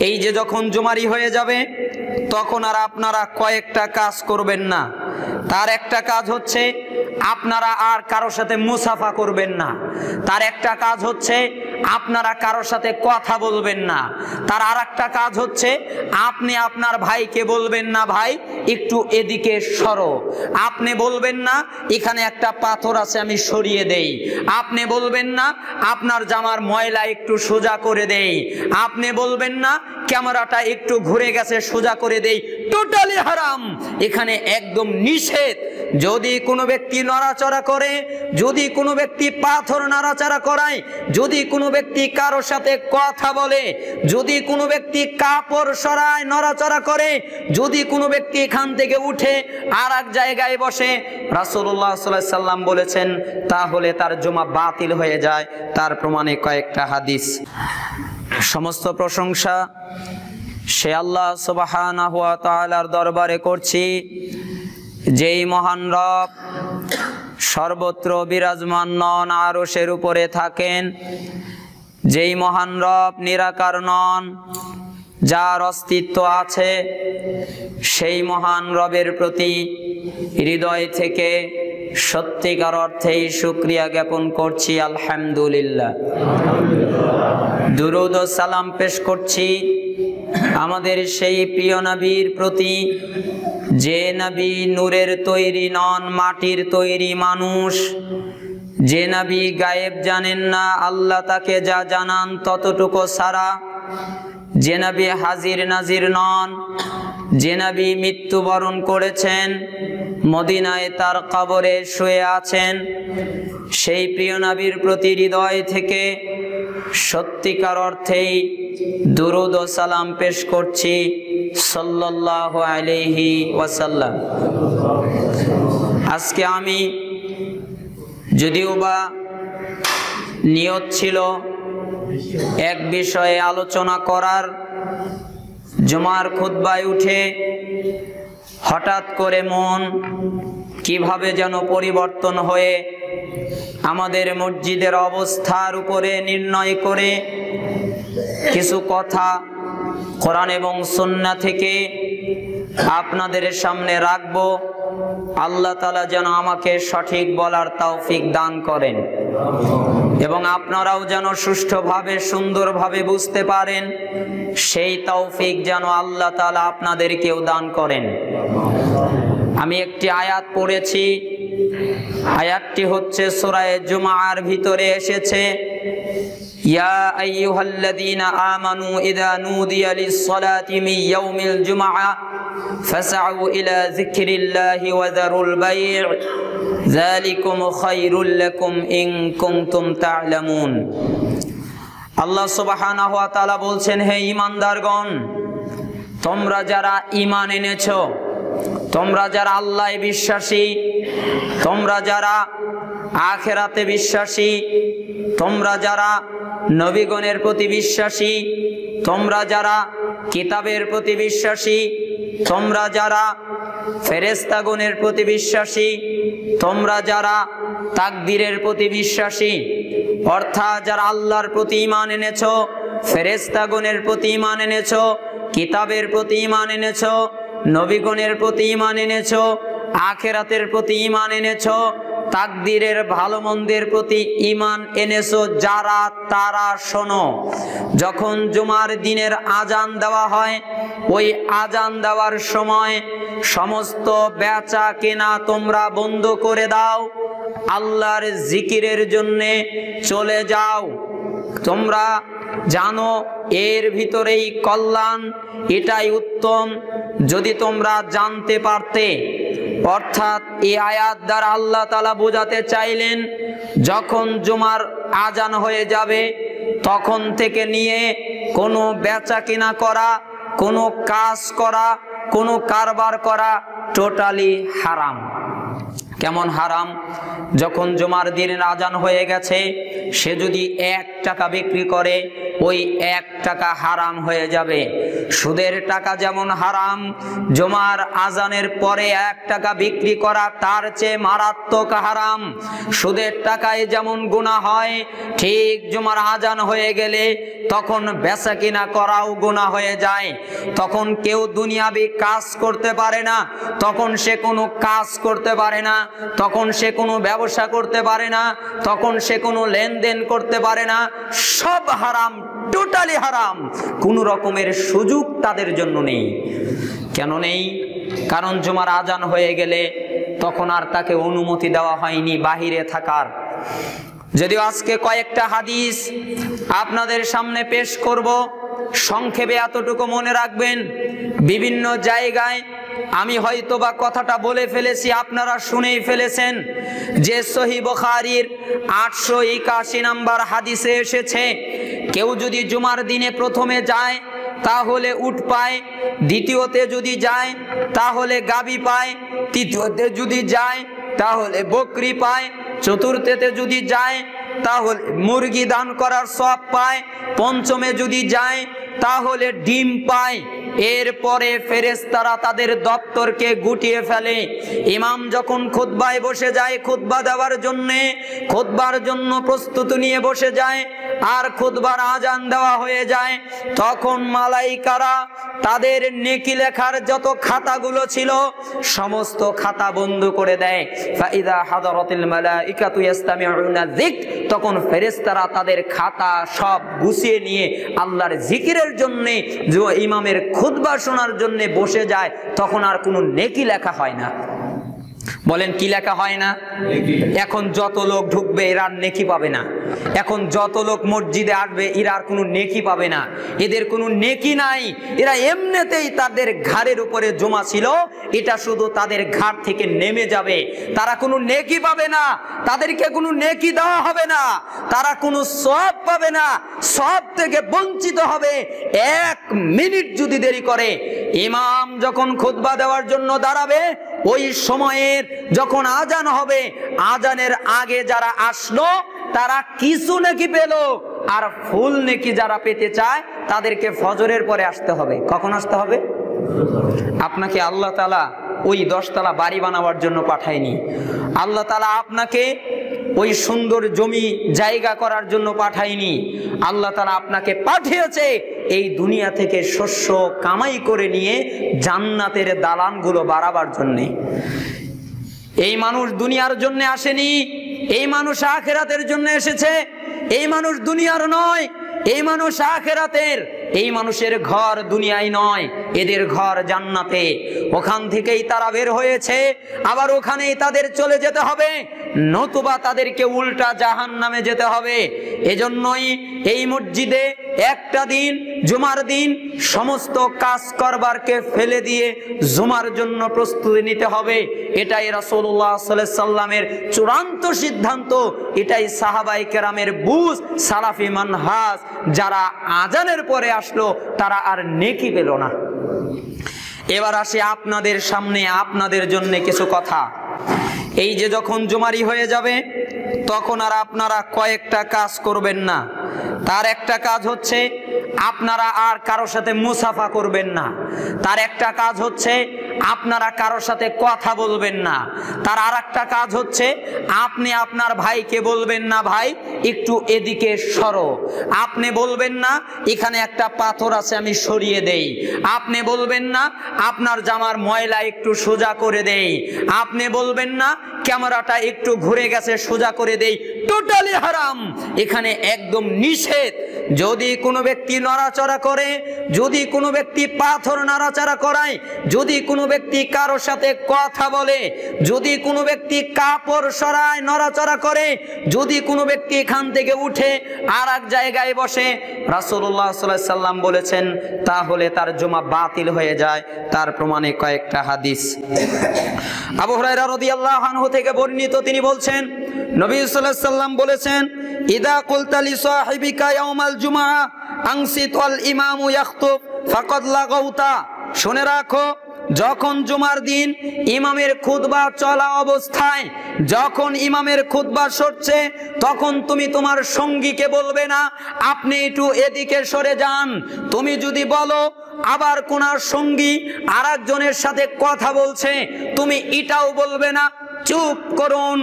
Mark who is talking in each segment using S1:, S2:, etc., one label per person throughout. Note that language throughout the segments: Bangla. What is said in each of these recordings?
S1: এই যে যখন জুমারি হয়ে যাবে তখন আর আপনারা কয়েকটা কাজ করবেন না। তার একটা কাজ হচ্ছে আপনারা আর কারোর সাথে মুসাফা করবেন না। তার একটা কাজ হচ্ছে আপনারা কারোর সাথে কথা বলবেন না। তার আর একটা কাজ হচ্ছে আপনি আপনার ভাইকে বলবেন না ভাই একটু এদিকে সরো। আপনি বলবেন না এখানে একটা পাথর আছে আমি সরিয়ে দেই। আপনি বলবেন না আপনার জামার ময়লা একটু সোজা করে দেই। আপনি বলবেন না ক্যামেরাটা একটু ঘুরে গেছে সোজা করে দেই। টোটালি হারাম, এখানে একদম নিষেধ। যদি কোনো ব্যক্তি নড়াচড়া করে, যদি কোনো ব্যক্তি পাথর নাড়াচাড়া করায়, যদি কোনো ব্যক্তি কারোর সাথে কথা বলে, যদি কোনো ব্যক্তি কাপড় সরায় নড়াচড়া করে, যদি কোনো ব্যক্তি এখান থেকে উঠে আর এক জায়গায় বসে, রাসূলুল্লাহ সাল্লাল্লাহু আলাইহি সাল্লাম বলেছেন তাহলে তার জুমা বাতিল হয়ে যায়। তার প্রমাণে কয়েকটা হাদিস। সমস্ত প্রশংসা সে আল্লাহ সুবহানাহু ওয়া তাআলার দরবারে করছি, যেই মহান রব সর্বত্র বিরাজমান নন, আরশের উপরে থাকেন। যেই মহান রব নিরাকার নন, যার অস্তিত্ব আছে, সেই মহান রবের প্রতি হৃদয় থেকে সত্যিকার অর্থেই শুকরিয়া জ্ঞাপন করছি। আলহামদুলিল্লাহ। দুরূদ ও সালাম পেশ করছি আমাদের সেই প্রিয় নবীর প্রতি, যে নবী নূরের তৈরি নন, মাটির তৈরি মানুষ। যে নবী গায়েব জানেন না, আল্লাহ তাকে যা জানান ততটুকু ছাড়া। যে নবী হাজির নাজির নন, যে নবী মৃত্যুবরণ করেছেন, মদিনায় তার কবরে শুয়ে আছেন, সেই প্রিয় নবীর প্রতি হৃদয় থেকে সত্যিকার অর্থেই দুরূদ ও সালাম পেশ করছি সাল্লাল্লাহু আলাইহি ওয়াসাল্লাম। আজকে আমি যদিও বা নিয়ত ছিল এক বিষয়ে আলোচনা করার, জুমার খুতবায় উঠে হঠাৎ করে মন কিভাবে যেন পরিবর্তন হয়ে আমাদের মসজিদের অবস্থার উপরে নির্ণয় করে কিছু কথা কোরআন এবং সুন্নাহ থেকে আপনাদের সামনে রাখবো। আল্লাহ তাআলা যেন আমাকে সঠিক বলার তৌফিক দান করেন এবং আপনারাও যেন সুষ্ঠুভাবে সুন্দরভাবে বুঝতে পারেন, সেই তৌফিক যেন আল্লাহ তাআলা আপনাদেরকেও দান করেন। আমি একটি আয়াত পড়েছি, আয়াতটি হচ্ছে সূরা জুমার ভিতরে এসেছে, ইয়া আইয়ুহাল্লাযীনা আমানু ইযা নুদিয়া লিস-সালাতি মিন ইয়াউমিল জুমআহ ফাসআউ ইলা যিকরিল্লাহি ওয়া যারুল বাই' যালিকুম খায়রুল লাকুম ইন কুনতুম তা'লামুন। আল্লাহ সুবহানাহু ওয়া তাআলা বলছেন, হে ঈমানদারগণ, তোমরা যারা ঈমান এনেছো, তোমরা যারা আল্লাহে বিশ্বাসী, তোমরা যারা আখিরাতে বিশ্বাসী, তোমরা যারা নবীগণের প্রতি বিশ্বাসী, তোমরা যারা কিতাবের প্রতি বিশ্বাসী, তোমরা যারা ফেরেশতাগণের প্রতি বিশ্বাসী, তোমরা যারা তাকদীরের প্রতি বিশ্বাসী, অর্থাৎ যারা আল্লাহর প্রতি ঈমান এনেছো, ফেরেশতাগণের প্রতি ঈমান এনেছো, কিতাবের প্রতি ঈমান এনেছো, নবীগণের প্রতি ঈমান এনেছো, আখিরাতের প্রতি ঈমান এনেছো, তাকদীরের ভালো মন্দের প্রতি ঈমান এনেছো যারা, তারা শোনো, যখন জুমার দিনের আজান দেওয়া হয়, ওই আজান দেওয়ার সময় সমস্ত বেচা কেনা তোমরা বন্ধ করে দাও, আল্লাহর জিকিরের জন্যে চলে যাও। তোমরা জানো এর ভিতরেই কল্যাণ, এটাই উত্তম। যদি তোমরা জানতে পারতে, অর্থাৎ এই আয়াত দ্বারা আল্লাহ তাআলা বোঝাতে চাইলেন, যখন জুমার আজান হয়ে যাবে তখন থেকে নিয়ে কোনো বেচা কিনা করা, কোনো কাজ করা, কোনো কারবার করা টোটালি হারাম। কেমন হারাম? যখন জুমার দিনের আজান হয়ে গেছে, সে যদি 1 টাকা বিক্রি করে, ওই 1 টাকা হারাম হয়ে যাবে। সুদের টাকা যেমন হারাম, জুমার আজানের পরে 1 টাকা বিক্রি করা তার চেয়ে মারাত্মক হারাম। সুদের টাকায় যেমন গুনাহ হয়, ঠিক জুমার আজান হয়ে গেলে তখন বেচা কিনা করাও গুনাহ হয়ে যায়। তখন কেউ দুনিয়াবি কাজ করতে পারে না, তখন সে কোনো কাজ করতে পারে না, তখন সে কোনো ব্যবসা করতে পারে না, তখন সে কোনো লেনদেন করতে পারে না। সব হারাম, টোটালি হারাম। কোনো রকমের সুযোগ তাদের জন্য নেই। কেন নেই? কারণ জুমার আজান হয়ে গেলে তখন আর তাকে অনুমতি দেওয়া হয়নি বাহিরে থাকার। যদিও আজকে কয়েকটা হাদিস আপনাদের সামনে পেশ করব, সংক্ষেপে এতটুকু মনে রাখবেন, বিভিন্ন জায়গায় আমি হয়তোবা কথাটা বলে ফেলেছি, আপনারা শুনেই ফেলেছেন, যে সহিহ বুখারীর 881 নম্বর হাদিসে এসেছে, কেউ যদি জুমার দিনে প্রথমে যায় তাহলে উট পায়, দ্বিতীয়তে যদি যায় তাহলে গাবি পায়, তৃতীয়তে যদি যায় তাহলে বকরি পায়, চতুর্থতে যদি যায় তাহলে মুরগি দান করার সওয়াব পায়, পঞ্চমে যদি যায় তাহলে ডিম পায়। এরপরে ফেরেশতারা তাদের দপ্তরকে গুটিয়ে ফেলে। ইমাম যখন খুতবায় বসে যায়, খুতবা দেওয়ার জন্যে, খুতবার জন্য প্রস্তুতি নিয়ে বসে যায়, আর খুতবার আজান দেওয়া হয়ে যায়, তখন মালাইকারা তাদের নেকি লেখার যত খাতাগুলো ছিল সমস্ত খাতা বন্ধ করে দেয়। ফাইদা হাদারাতিল মালাইকাতু ইস্তামিউনা যিকর, তখন ফেরেশতারা তাদের খাতা সব গুছিয়ে নিয়ে আল্লাহর জিকিরের জন্য, যে ইমামের খুতবা শোনার জন্য বসে যায়, তখন আর কোনো নেকি লেখা হয় না। বলেন কি লেখা হয় না? এখন যত লোক ঢুকবে এরা নেকি পাবে না, এখন যত লোক মসজিদে আসবে এরা আর কোনো নেকি পাবে না, এদের কোনো নেকি নাই। এরা এমনিতেই তাদের ঘাড়ের উপরে জমা ছিল, এটা শুধু তাদের ঘাড় থেকে নেমে যাবে, তারা কোনো নেকি পাবে না, তাদেরকে কোনো নেকি দেওয়া হবে না, তারা কোনো সওয়াব পাবে না, সওয়াব থেকে বঞ্চিত হবে। 1 মিনিট যদি দেরি করে, ইমাম যখন খুতবা দেওয়ার জন্য দাঁড়াবে, ওই সময়ের যখন আজান হবে, আজানের আগে যারা আসলো তারা কিছু নেকি পেল, আর ফুল নেকি যারা পেতে চায় তাদেরকে ফজরের পরে আসতে হবে। কখন আসতে হবে? আপনাকে আল্লাহ তাআলা ওই 10 তলা বাড়ি বানাবার জন্য পাঠায়নি, আল্লাহ তাআলা আপনাকে ওই সুন্দর জমি জায়গা করার জন্য পাঠায়নি, আল্লাহ তাআলা আপনাকে পাঠিয়েছে এই দুনিয়া থেকে শস্য কামাই করে নিয়ে জান্নাতের দালানগুলো বাড়াবার জন্য। এই মানুষ দুনিয়ার জন্য আসেনি, এই মানুষ আখিরাতের জন্য এসেছে। এই মানুষ দুনিয়ার নয়, এই মানুষ আখিরাতের। এই মানুষের ঘর দুনিয়ায় নয়, এদের ঘর জান্নাতে। ওখান থেকেই তারা বের হয়েছে, আবার ওখানেই তাদের চলে যেতে হবে, নতুবা তাদেরকে উল্টা জাহান্নামে যেতে হবে। এজন্যই এই মসজিদে একটা দিন, জুমার দিন, সমস্ত কাজ করবারকে ফেলে দিয়ে জুমার জন্য প্রস্তুতি নিতে হবে। এটাই রাসূলুল্লাহ সাল্লাল্লাহু আলাইহি সাল্লামের চূড়ান্ত সিদ্ধান্ত, এটাই সাহাবায়ে কেরামের বুঝ, সালাফি মানহাজ। যারা আজানের পরে আসলো তারা আর নেকি পেল না। এবার আসি আপনাদের সামনে, আপনাদের জন্য কিছু কথা। এই যে যখন জুমারি হয়ে যাবে, তখন আর আপনারা কয়েকটা কাজ করবেন না। তার একটা কাজ হচ্ছে আপনারা আর কারোর সাথে মুসাফা করবেন না। তার একটা কাজ হচ্ছে আপনারা কারোর সাথে কথা বলবেন না। তার আর একটা কাজ হচ্ছে আপনি আপনার ভাইকে বলবেন না, ভাই একটু এদিকে সরো। আপনি বলবেন না এখানে একটা পাথর আছে আমি সরিয়ে দেই। আপনি বলবেন না আপনার জামার ময়লা একটু সোজা করে দেই। আপনি বলবেন না ক্যামেরাটা একটু ঘুরে গেছে সোজা করে দেই। টোটালি হারাম, এখানে একদম নিষেধ। যদি কোনো ব্যক্তি নড়াচড়া করে, যদি কোনো ব্যক্তি পাথর নাড়াচাড়া করায়, যদি কোনো ব্যক্তি কারোর সাথে কথা বলে, যদি কোনো ব্যক্তি কাপড় সরায়, নড়াচড়া করে, যদি কোনো ব্যক্তি এখান থেকে উঠে আর এক জায়গায় বসে, রাসূলুল্লাহ সাল্লাল্লাহু আলাইহি সাল্লাম বলেছেন তাহলে তার জুমা বাতিল হয়ে যায়। তার প্রমাণে কয়েকটা হাদিস। আবু হুরায়রা রাদিয়াল্লাহু আনহু থেকে বর্ণিত, তিনি বলছেন নবী সাল্লাল্লাহু আলাইহি সাল্লাম বলেছেন, ইদা কুলতা লি সাহিবিকা ইয়াউমাল জুমআ আনসিত ওয়াল ইমামু ইয়াখতুব ফাকাদ লাগাউতা। শুনে রাখো, যখন জুমার দিন ইমামের খুতবা চলা অবস্থায় যখন ইমামের খুতবা সরছে তখন তুমি তোমার সঙ্গীকে বলবে না আপনি একটু এদিকে সরে যান। তুমি যদি বলো আবার কোন সঙ্গী আরেকজনের সাথে কথা বলছে, তুমি এটাও বলবে না চুপ করুন,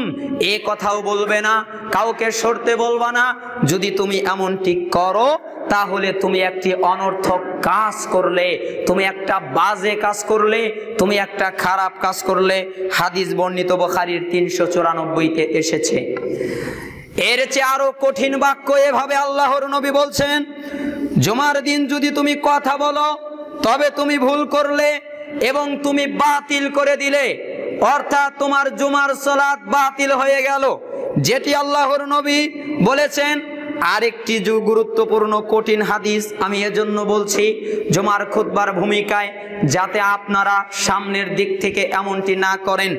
S1: এ কথাও বলবে না, কাউকে সরতে বলবা না। যদি তুমি এমনটি করো তাহলে তুমি একটি অনর্থক কাজ করলে, তুমি একটা বাজে কাজ করলে, তুমি একটা খারাপ কাজ করলে। হাদিস বর্ণিত বুখারীর 394-তে এসেছে। এর চেয়ে আরো কঠিন বাক্য এভাবে আল্লাহর নবী বলছেন, জুমার দিন যদি তুমি কথা বলো তবে তুমি ভুল করলে এবং তুমি বাতিল করে দিলে, অর্থাৎ তোমার জুমার সালাত বাতিল হয়ে গেল, যেটি আল্লাহর নবী বলেছেন। আরেকটি গুরুত্বপূর্ণ কঠিন হাদিস আমি এজন্য বলছি জুমার খুতবার ভূমিকায়, যাতে আপনারা সামনের দিক থেকে এমনটি না করেন।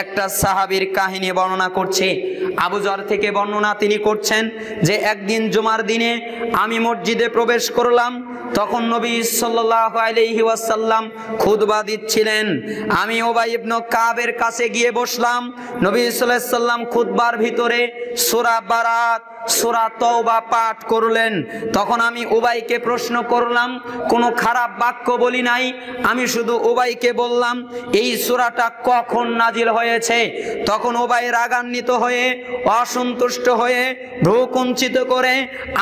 S1: একটা সাহাবীর কাহিনী বর্ণনা করছে, আবু যর থেকে বর্ণনা, তিনি করছেন যে একদিন জুমার দিনে আমি মসজিদে প্রবেশ করলাম, তখন নবী সাল্লাল্লাহু আলাইহি ওয়াসাল্লাম খুতবা দিচ্ছিলেন। আমি উবাই ইবনে কাবের কাছে গিয়ে বসলাম। নবী সাল্লাল্লাহু আলাইহি ওয়াসাল্লাম খুতবার ভিতরে সূরা বারাত, সূরা তওবা পাঠ করলেন। তখন আমি উবাইকে প্রশ্ন করলাম, কোনো খারাপ বাক্য বলি নাই, আমি শুধু উবাইকে বললাম এই সূরাটা কখন নাজিল হয়েছে। তখন উবাই রাগান্বিত হয়ে, অসন্তুষ্ট হয়ে, ভ্রু কুঞ্চিত করে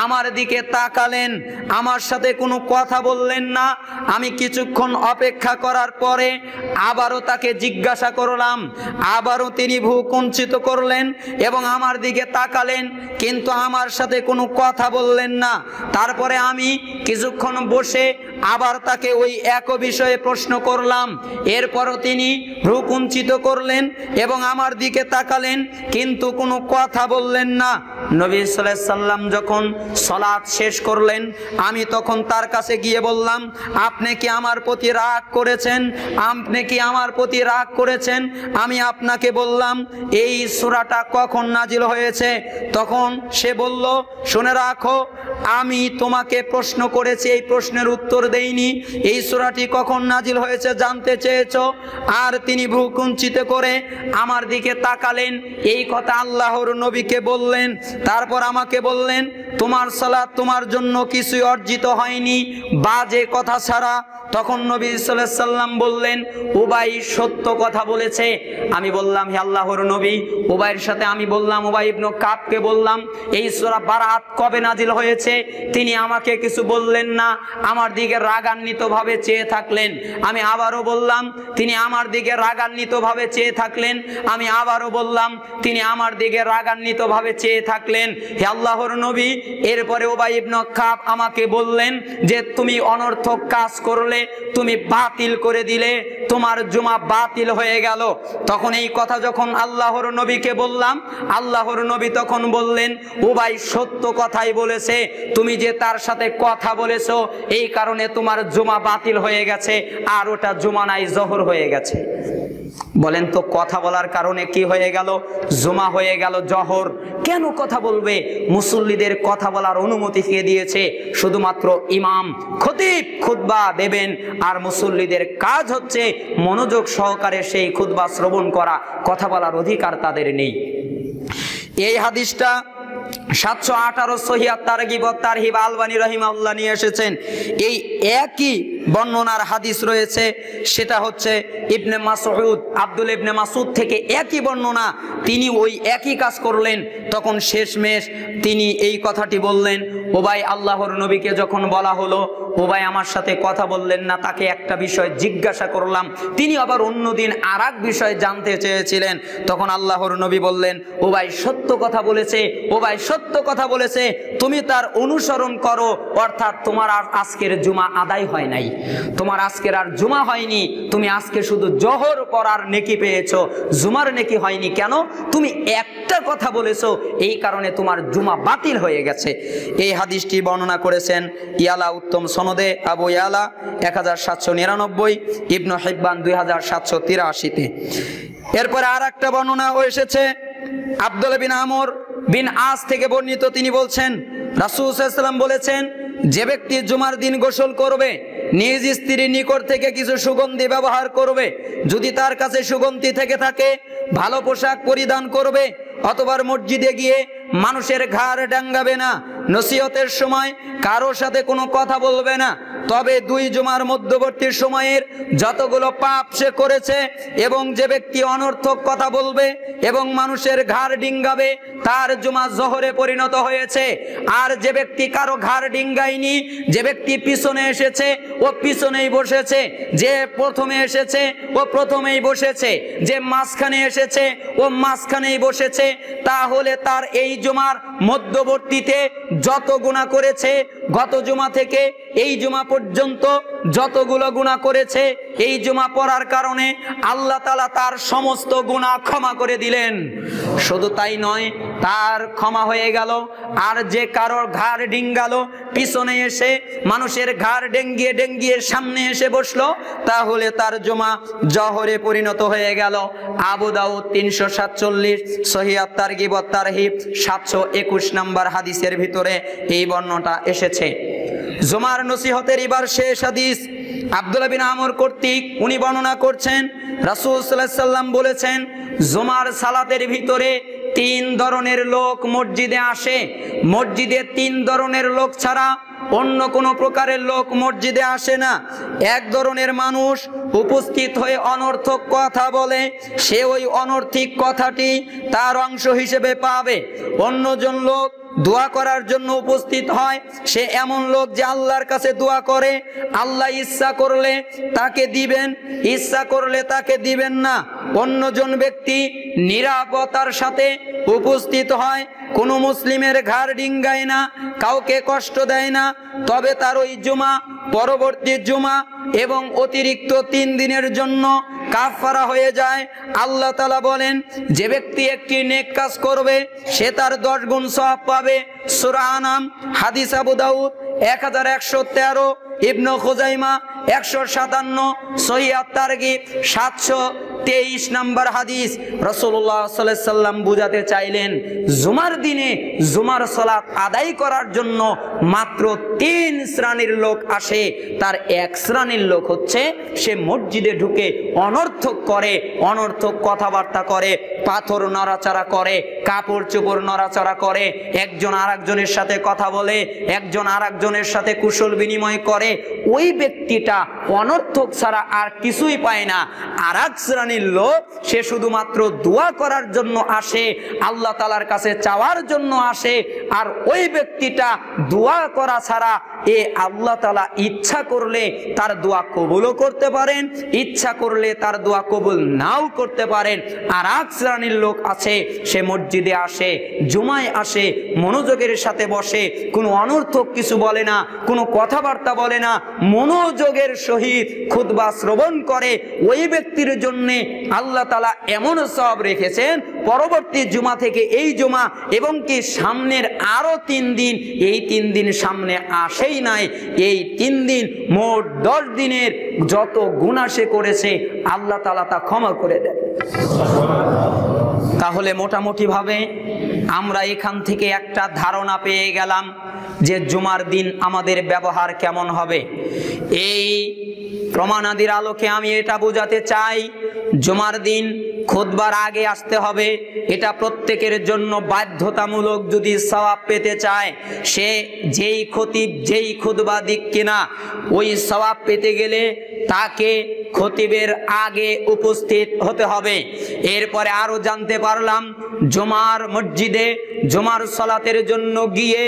S1: আমার দিকে তাকালেন, আমার সাথে কোনো কথা বললেন না। আমি কিছুক্ষণ অপেক্ষা করার পরে আবারও তাকে জিজ্ঞাসা করলাম, আবারও তিনি ভ্রু কুঞ্চিত করলেন এবং আমার দিকে তাকালেন, কিন্তু আমার সাথে কোনো কথা বললেন না। তারপরে আমি কিছুক্ষণ বসে আবার তাকে ওই একই বিষয়ে প্রশ্ন করলাম, এরপরও তিনি ভ্রু কুঞ্চিত করলেন এবং আমার দিকে তাকালেন, কিন্তু কোনো কথা বললেন না। নবী সাল্লাল্লাহু আলাইহি সাল্লাম যখন সালাত শেষ করলেন, আমি তখন তার কাছে গিয়ে বললাম, আপনি কি আমার প্রতি রাগ করেছেন? আপনি কি আমার প্রতি রাগ করেছেন? আমি আপনাকে বললাম এই সূরাটা কখন নাজিল হয়েছে। তখন সে বলল, শুনে রাখো, আমি তোমাকে প্রশ্ন করেছি, এই প্রশ্নের উত্তর দেইনি, এই সূরাটি কখন নাজিল হয়েছে জানতে চেয়েছো। আর তিনি ভ্রু কুঞ্চিত করে আমার দিকে তাকালেন, এই কথা আল্লাহর নবীকে বললেন। তারপর আমাকে বললেন, তোমার সালাত তোমার জন্য কিছুই অর্জিত হয়নি বাজে কথা ছাড়া। তখন নবী সাল্লাল্লাহু আলাইহি সাল্লাম বললেন, উবাই সত্য কথা বলেছে। আমি বললাম, হে আল্লাহর নবী, উবাইয়ের সাথে আমি বললাম, উবাই ইবনে কাবকে বললাম এই সূরা বারাত কবে নাজিল হয়েছে। তিনি আমাকে কিছু বললেন না, আমার দিকে রাগান্বিত ভাবে চেয়ে থাকলেন। আমি আবারও বললাম, তিনি আমার দিকে রাগান্বিত ভাবে চেয়ে থাকলেন। আমি আবারও বললাম, তিনি আমার দিকে রাগান্বিত ভাবে চেয়ে থাকলেন। হে আল্লাহর নবী, এরপরে উবাই ইবনে কাব আমাকে বললেন যে তুমি অনর্থক কাজ করলে, তুমি বাতিল করে দিলে, তোমার জুমা বাতিল হয়ে গেল। তখন এই কথা যখন আল্লাহর নবীকে বললাম, আল্লাহর নবী তখন বললেন, উবাই সত্য কথাই বলেছে, তুমি যে তার সাথে কথা বলেছো এই কারণে তোমার জুমা বাতিল হয়ে গেছে, আর ওটা জুমা নাই, জোহর হয়ে গেছে। বলেন তো, কথা বলার কারণে কি হয়ে গেল? জুমা হয়ে গেল জোহর। কেন কথা বলবে? মুসল্লিদের কথা বলার অনুমতি কে দিয়েছে? শুধুমাত্র ইমাম খতিব খুতবা দেবেন, আর মুসল্লিদের কাজ হচ্ছে মনোযোগ সহকারে সেই খুতবা শ্রবণ করা, কথা বলার অধিকার তাদের নেই। এই হাদিসটা 718 সহিহ তারগিব ওয়া তারহিব আলবানী রাহিমাহুল্লাহ নিয়ে এসেছেন। এই একই বর্ণনার হাদিস রয়েছে, সেটা হচ্ছে ইবনে মাসউদ, আব্দুল ইবনে মাসউদ থেকে একই বর্ণনা। তিনি ওই একই কাজ করলেন। তখন শেষমেশ তিনি এই কথাটি বললেন, উবাই আল্লাহর নবীকে যখন বলা হলো উবাই আমার সাথে কথা বললেন না, তাকে একটা বিষয় জিজ্ঞাসা করলাম, তিনি আবার অন্যদিন আরেক বিষয় জানতে চেয়েছিলেন। তখন আল্লাহর নবী বললেন, উবাই সত্য কথা বলেছে, উবাই সত্য কথা বলেছে, তুমি তার অনুসরণ করো। অর্থাৎ তোমার আর আজকের জুমা আদায় হয় নাই, তোমার আজকের আর জুমা হয়নি, তুমি আজকে শুধু জোহর পড়ার নেকি পেয়েছো, জুমার নেকি হয়নি। কেন? তুমি একটা কথা বলেছো, এই কারণে তোমার জুমা বাতিল হয়ে গেছে। এই হাদিসটি বর্ণনা করেছেন ইয়ালা উত্তম সনদে, আবু ইয়ালা 1799, ইবনে হিব্বান 2783-তে। এরপরে আর একটা বর্ণনা এসেছে আব্দুল্লাহ বিন আমর বিন আস থেকে বর্ণিত। তিনি বলছেন, রাসূল সাল্লাল্লাহু আলাইহি ওয়াসাল্লাম বলেছেন, যে ব্যক্তি জুমার দিন গোসল করবে, নিজ স্ত্রীর নিকট থেকে কিছু সুগন্ধি ব্যবহার করবে, যদি তার কাছে সুগন্ধি থেকে থাকে ভালো পোশাক পরিধান করবে, অথবা মসজিদে গিয়ে মানুষের ঘাড় ডাঙ্গাবে না, নসিহতের সময় কারোর সাথে কোনো কথা বলবে না, তবে 2 জুমার মধ্যবর্তী সময়ের যতগুলো পাপ সে করেছে, এবং যে ব্যক্তি অনর্থক কথা বলবে এবং মানুষের ঘাড় ডিঙ্গাবে তার জুমা জোহরে পরিণত হয়েছে। আর যে ব্যক্তি কারো ঘাড় ডিঙ্গায়নি, যে ব্যক্তি পিছনে এসেছে ও পিছনেই বসেছে, যে প্রথমে এসেছে ও প্রথমেই বসেছে, যে মাঝখানে এসেছে ও মাঝখানেই বসেছে, তাহলে তার এই জুমার মধ্যবর্তীতে যত গুনাহ করেছে, গত জুমা থেকে এই জুমা পর্যন্ত যতগুলো গুনাহ করেছে, এই জুমা পড়ার কারণে আল্লাহ তাআলা তার সমস্ত গুনাহ ক্ষমা করে দিলেন। শুধু তাই নয়, তার ক্ষমা হয়ে গেল। আর যে কারোর ঘাড় ডিঙ্গালো, পিছনে এসে মানুষের ঘাড় ডেঙ্গিয়ে ডেঙ্গিয়ে সামনে এসে বসলো, তাহলে তার জুমা জোহরে পরিণত হয়ে গেল। আবু দাউদ 347, সহিহ আত-তারগিব ওয়াত তারহিব 721 নম্বর হাদিসের ভিতরে এই বর্ণনাটা এসেছে। জুমার নসিহতের এবার শেষ হাদিস আব্দুল্লাহ বিন আমর কর্তৃক উনি বর্ণনা করছেন, রাসূল সাল্লাল্লাহু আলাইহি সাল্লাম বলেছেন, জুমার সালাতের ভিতরে 3 ধরনের লোক মসজিদে আসে। মসজিদে 3 ধরনের লোক ছাড়া অন্য কোনো প্রকারের লোক মসজিদে আসে না। 1 ধরনের মানুষ উপস্থিত হয়ে অনর্থক কথা বলে, সে ওই অনর্থক কথাটি তার অংশ হিসেবে পাবে। অন্যজন লোক দোয়া করার জন্য উপস্থিত হয়, সে এমন লোক যে আল্লাহর কাছে দোয়া করে, আল্লাহ ইচ্ছা করলে তাকে দিবেন, ইচ্ছা করলে তাকে দিবেন না। অন্যজন ব্যক্তি নিরাপত্তার সাথে উপস্থিত হয়, কোনো মুসলিমের ঘাড় ডিঙ্গায় না, কাউকে কষ্ট দেয় না, তবে তার ওই জুমা পরবর্তী জুমা এবং অতিরিক্ত 3 দিনের জন্য কাফারা হয়ে যায়। আল্লাহ তাআলা বলেন, যে ব্যক্তি একটি নেক কাজ করবে সে তার 10 গুণ সওয়াব পাবে। সূরা আনাম, হাদিস আবু দাউদ 1113, ইবনে খুজাইমা 157, সহিহ আত-তারগিব 723 নম্বর হাদিস। রাসূলুল্লাহ সাল্লাল্লাহু আলাইহি সাল্লাম বুঝাতে চাইলেন, জুমার দিনে জুমার সালাত আদায় করার জন্য মাত্র 3 শ্রেণীর লোক আসে। তার 1 শ্রেণীর লোক হচ্ছে সে মসজিদে ঢুকে অনর্থক করে, অনর্থক কথাবার্তা করে, পাথর নড়াচড়া করে, কাপড় চোপড় নড়াচড়া করে, একজন আরেকজনের সাথে কথা বলে, একজন আরেকজনের সাথে কুশল বিনিময় করে। ওই ব্যক্তিটা অনর্থক ছাড়া আর কিছুই পায় না। আর 1 শ্রেণীর লোক সে শুধুমাত্র দোয়া করার জন্য আসে, আল্লাহ তাআলার কাছে চাওয়ার জন্য আসে। আর ওই ব্যক্তিটা দোয়া করা ছাড়া আল্লাহ তাআলা ইচ্ছা করলে তার দোয়া কবুলও করতে পারেন, ইচ্ছা করলে তার দোয়া কবুল নাও করতে পারেন। আর 1 শ্রেণীর লোক আছে, সে মসজিদে আসে, জুমায় আসে, মনোযোগের সাথে বসে, কোনো অনর্থক কিছু বলে না, কোনো কথাবার্তা বলে না, মনোযোগের সহিত খুতবা শ্রবণ করে। ওই ব্যক্তির জন্য আল্লাহ তাআলা এমন সওয়াব রেখেছেন, পরবর্তী জুমা থেকে এই জুমা এবং কি সামনের আরো 3 দিন, এই 3 দিন সামনে আসেই নাই, এই 3 দিন মোট 10 দিনের যত গুনাহ সে করেছে আল্লাহ তাআলা তা ক্ষমা করে দেন। তাহলে মোটামুটি ভাবে আমরা এখান থেকে একটা ধারণা পেয়ে গেলাম যে জুমার দিন আমাদের ব্যবহার কেমন হবে। এই প্রমাণাদির আলোকে আমি এটা বোঝাতে চাই, জুমার দিন খুতবার আগে আসতে হবে, এটা প্রত্যেকের জন্য বাধ্যতামূলক। যদি সওয়াব পেতে চায়, সে যেই খতিব যেই খুতবা দিক কিনা, ওই সওয়াব পেতে গেলে তাকে খতিবের আগে উপস্থিত হতে হবে। এরপরে আরো জানতে পারলাম, জুমার মসজিদে জুমার সালাতের জন্য গিয়ে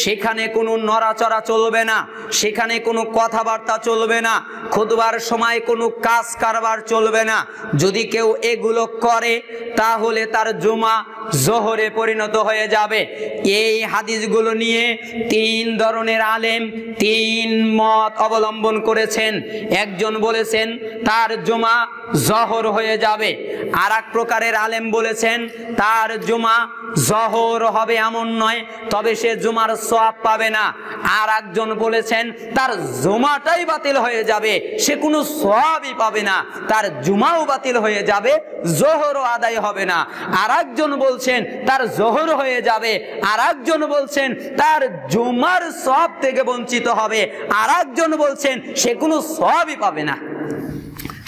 S1: সেখানে কোনো নড়াচড়া চলবে না, সেখানে কোনো কথাবার্তা চলবে না, খুতবার সময় কোনো কাজ কারবার চলবে না। যদি কেউ এগুলো করে তাহলে তার জুমা জোহরে পরিণত হয়ে যাবে। এই হাদিসগুলো নিয়ে 3 ধরনের আলেম 3 মত অবলম্বন করেছেন। একজন বলেছেন তার জুমা জোহর হয়ে যাবে, আর এক প্রকারের আলেম বলেছেন তার জুমা জোহর হবে এমন নয়, তবে সে জুমার সওয়াব পাবে না। আর একজন বলেছেন তার জুমাটাই বাতিল হয়ে যাবে, সে কোনো সওয়াবই পাবে না, তার জুমাও বাতিল হয়ে যাবে, জোহরও আদায় হবে না। আর একজন বলছেন তার জোহর হয়ে যাবে, আর একজন বলছেন তার জুমার সওয়াব থেকে বঞ্চিত হবে, আর একজন বলছেন সে কোনো সওয়াবই পাবে না।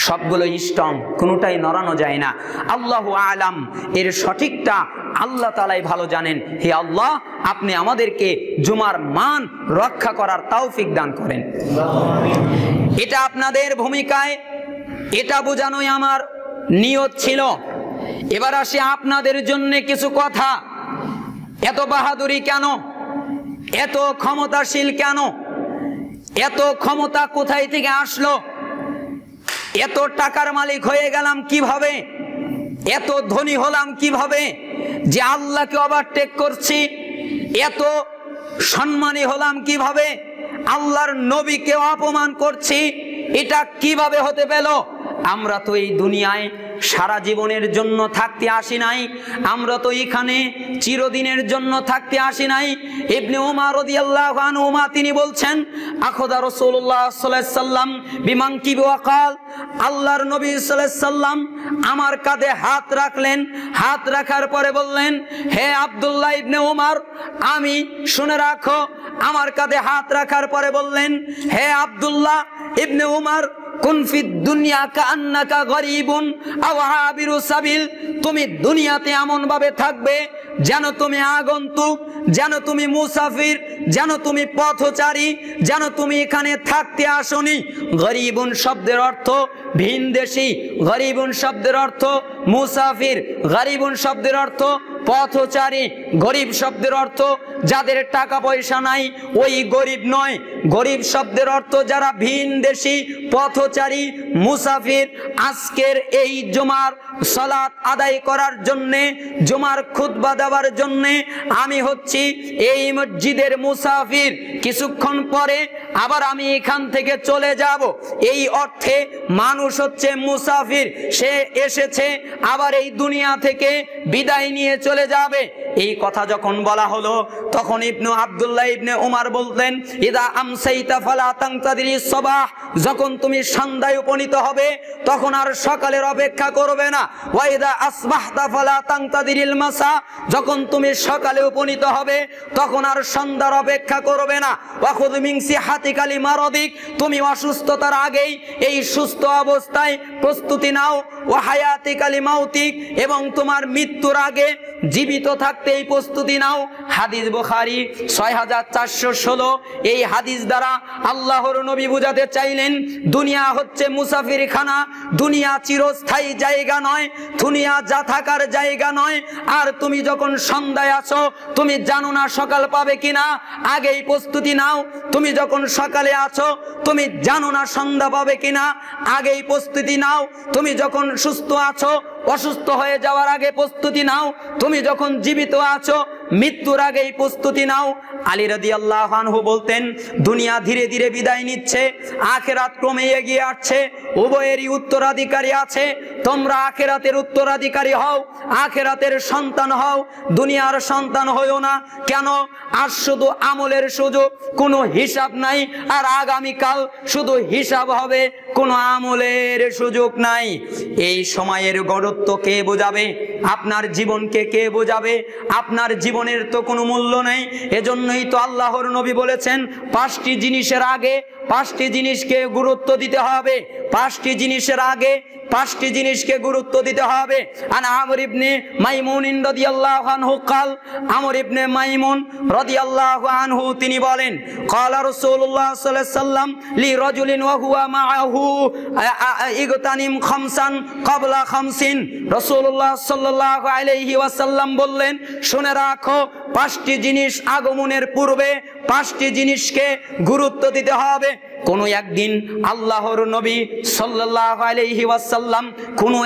S1: সবগুলো স্ট্রং, কোনোটাই নড়ানো যায় না। আল্লাহু আলাম, এর সঠিকটা আল্লাহ তাআলাই ভালো জানেন। হে আল্লাহ, আপনি আমাদেরকে জুমার মান রক্ষা করার তৌফিক দান করেন। এটা আপনাদের ভূমিকায় এটা বোঝানোই আমার নিয়ত ছিল। এবার আসি আপনাদের জন্য কিছু কথা। এত বাহাদুরি কেন? এত ক্ষমতাশীল কেন? এত ক্ষমতা কোথায় থেকে আসলো? এত টাকার মালিক হয়ে গেলাম কিভাবে? এত ধনী হলাম কিভাবে যে আল্লাহকে ওভারটেক করছি? এত সম্মানী হলাম কিভাবে? আল্লাহর নবীকে অপমান করছি, এটা কিভাবে হতে পেল? আমরা তো এই দুনিয়ায় সারা জীবনের জন্য থাকতে আসি নাই, আমরা তো এখানে চিরদিনের জন্য থাকতে আসি নাই। ইবনে উমর রাদিয়াল্লাহু আনহুমা তিনি বলছেন, আখদা রাসূলুল্লাহ সাল্লাল্লাহু আলাইহি সাল্লাম বিমানকিবি ওয়া ক্বাল, আল্লাহর নবী সাল্লাল্লাহু আলাইহি সাল্লাম আমার কাঁধে হাত রাখলেন, হাত রাখার পরে বললেন, হে আব্দুল্লাহ ইবনে উমর, আমি শুনে রাখো। আমার কাঁধে হাত রাখার পরে বললেন, হে আব্দুল্লাহ ইবনে উমর, কুন ফিদ দুনিয়া কাআন্নাকা গরীবুন আও আবিরু সাবিল, তুমি দুনিয়াতে এমন ভাবে থাকবে যেন তুমি আগন্তুক, যেন তুমি মুসাফির, যেন তুমি পথচারী, যেন তুমি এখানে থাকতে আসনি। গরীবুন শব্দের অর্থ ভিনদেশী, গরীবুন শব্দের অর্থ মুসাফির, গরীবুন শব্দের অর্থ পথচারী, গরিব শব্দের অর্থ যাদের টাকা পয়সা নাই ওই গরিব নয়। গরিব শব্দের অর্থ যারা ভিনদেশী, পথচারী, মুসাফির। আজকের এই জুমার সালাত আদায় করার জন্যে, জুমার খুতবা দেওয়ার জন্যে আমি হচ্ছি এই মসজিদের মুসাফির। কিছুক্ষণ পরে আবার আমি এখান থেকে চলে যাব। এই অর্থে মানুষ হচ্ছে মুসাফির, সে এসেছে আবার এই দুনিয়া থেকে বিদায় নিয়ে চলে যাবে। এই কথা যখন বলা হলো তখন ইবনে আব্দুল্লাহ ইবনে উমর বলতেন, ইদা আমসাইতা ফালা তানতাদিরিস সাবাহ, যখন তুমি সন্ধ্যায় উপনীত হবে তখন আর সকালের অপেক্ষা করবে না। ওয়া ইদা আসবাহতা ফালা তানতাদিরিল মাসা, যখন তুমি সকালে উপনীত হবে তখন আর সন্ধ্যার অপেক্ষা করবে না। ওয়া খুয মিন সিহাতিকা লিমারাদিক, তুমি অসুস্থতার আগেই এই সুস্থ অবস্থায় প্রস্তুতি নাও। ওয়া হায়াতিকা লিমাউতিক, এবং তোমার মৃত্যুর আগে জীবিত থাকতে এই প্রস্তুতি নাও। হাদিস বুখারী 6416। এই হাদিস দ্বারা আল্লাহর নবী বুঝাতে চাইলেন দুনিয়া হচ্ছে মুসাফিরখানা, দুনিয়া চিরস্থায়ী জায়গা নয়, দুনিয়া যা থাকার জায়গা নয়। আর তুমি যখন সন্ধ্যায় আছো তুমি জানো না সকাল পাবে কিনা, আগেই প্রস্তুতি নাও। তুমি যখন সকালে আছো তুমি জানো না সন্ধ্যা পাবে কিনা, আগেই প্রস্তুতি নাও। তুমি যখন সুস্থ আছো অসুস্থ হয়ে যাওয়ার আগে প্রস্তুতি নাও। তুমি যখন জীবিত আছো মৃত্যুর আগেই প্রস্তুতি নাও। আলী রাদিয়াল্লাহু আনহু বলতেন, দুনিয়া ধীরে ধীরে বিদায় নিচ্ছে, আখিরাত ক্রমে এগিয়ে আসছে, উভয়েরই উত্তরাধিকারী আছে। তোমরা আখিরাতের উত্তরাধিকারী হও, আখিরাতের সন্তান হও, দুনিয়ার সন্তান হইও না। কেন? আজ শুধু আমলের সুযোগ, কোনো হিসাব নাই, আর আগামীকাল শুধু হিসাব হবে, কোনো আমলের সুযোগ নাই। এই সময়ের গুরুত্ব কে বোঝাবে? আপনার জীবনকে কে বোঝাবে? আপনার জীবনের তো কোনো মূল্য নেই। এজন্যই তো আল্লাহর নবী বলেছেন, 5টি জিনিসের আগে 5টি জিনিসকে গুরুত্ব দিতে হবে। 5টি জিনিসের আগে 5টি জিনিসকে গুরুত্ব দিতে হবে। আন আমর ইবনে মাইমুন রাদিয়াল্লাহু আনহু قال, আমর ইবনে মাইমুন রাদিয়াল্লাহু আনহু তিনি বলেন, قال রাসূলুল্লাহ সাল্লাল্লাহু আলাইহি ওয়াসাল্লাম লি রাজুলিন ওয়া হুয়া মাআহু ইগতানিম খামসান ক্বাবলা খামসিন। রাসূলুল্লাহ সাল্লাল্লাহু আলাইহি ওয়াসাল্লাম বললেন, শুনে রাখো 5টি জিনিস আগমনের পূর্বে 5টি জিনিসকে গুরুত্ব দিতে হবে। কোনো একদিন আল্লাহর নবী সাল্লাল্লাহু আলাইহি ওয়াসাল্লাম কোনো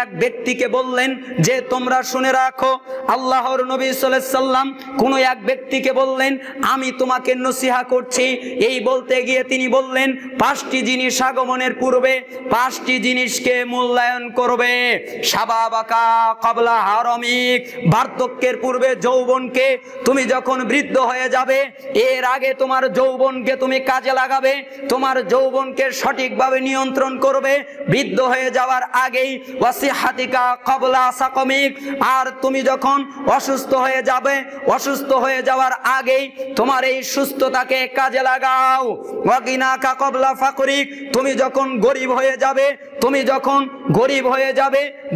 S1: এক ব্যক্তিকে বললেন যে তোমরা শুনে রাখো, আল্লাহর নবী সাল্লাল্লাহু আলাইহি ওয়াসাল্লাম কোনো এক ব্যক্তিকে বললেন আমি তোমাকে নসিহা করছি। এই বলতে গিয়ে তিনি বললেন 5টি জিনিস আগমনের পূর্বে 5টি জিনিসকে মূল্যায়ন করবে। শাবাবাকা ক্বাবলা হারামিক, বার্ধক্যের পূর্বে যৌবনকে, তুমি যখন বৃদ্ধ হয়ে যাবে এর আগে তোমার যৌবনকে তুমি কাজে লাগাবে, তোমার যৌবনকে সঠিকভাবে নিয়ন্ত্রণ করবে বৃদ্ধ হয়ে যাওয়ার আগেই। ওয়াসিহাতিকা ক্বাবলা সাকামিক, আর তুমি যখন অসুস্থ হয়ে যাওয়ার আগেই তোমার এই সুস্থতাকে কাজে লাগাও। ওয়াগিনাকা ক্বাবলা ফাকরিক, তুমি যখন গরিব হয়ে যাবে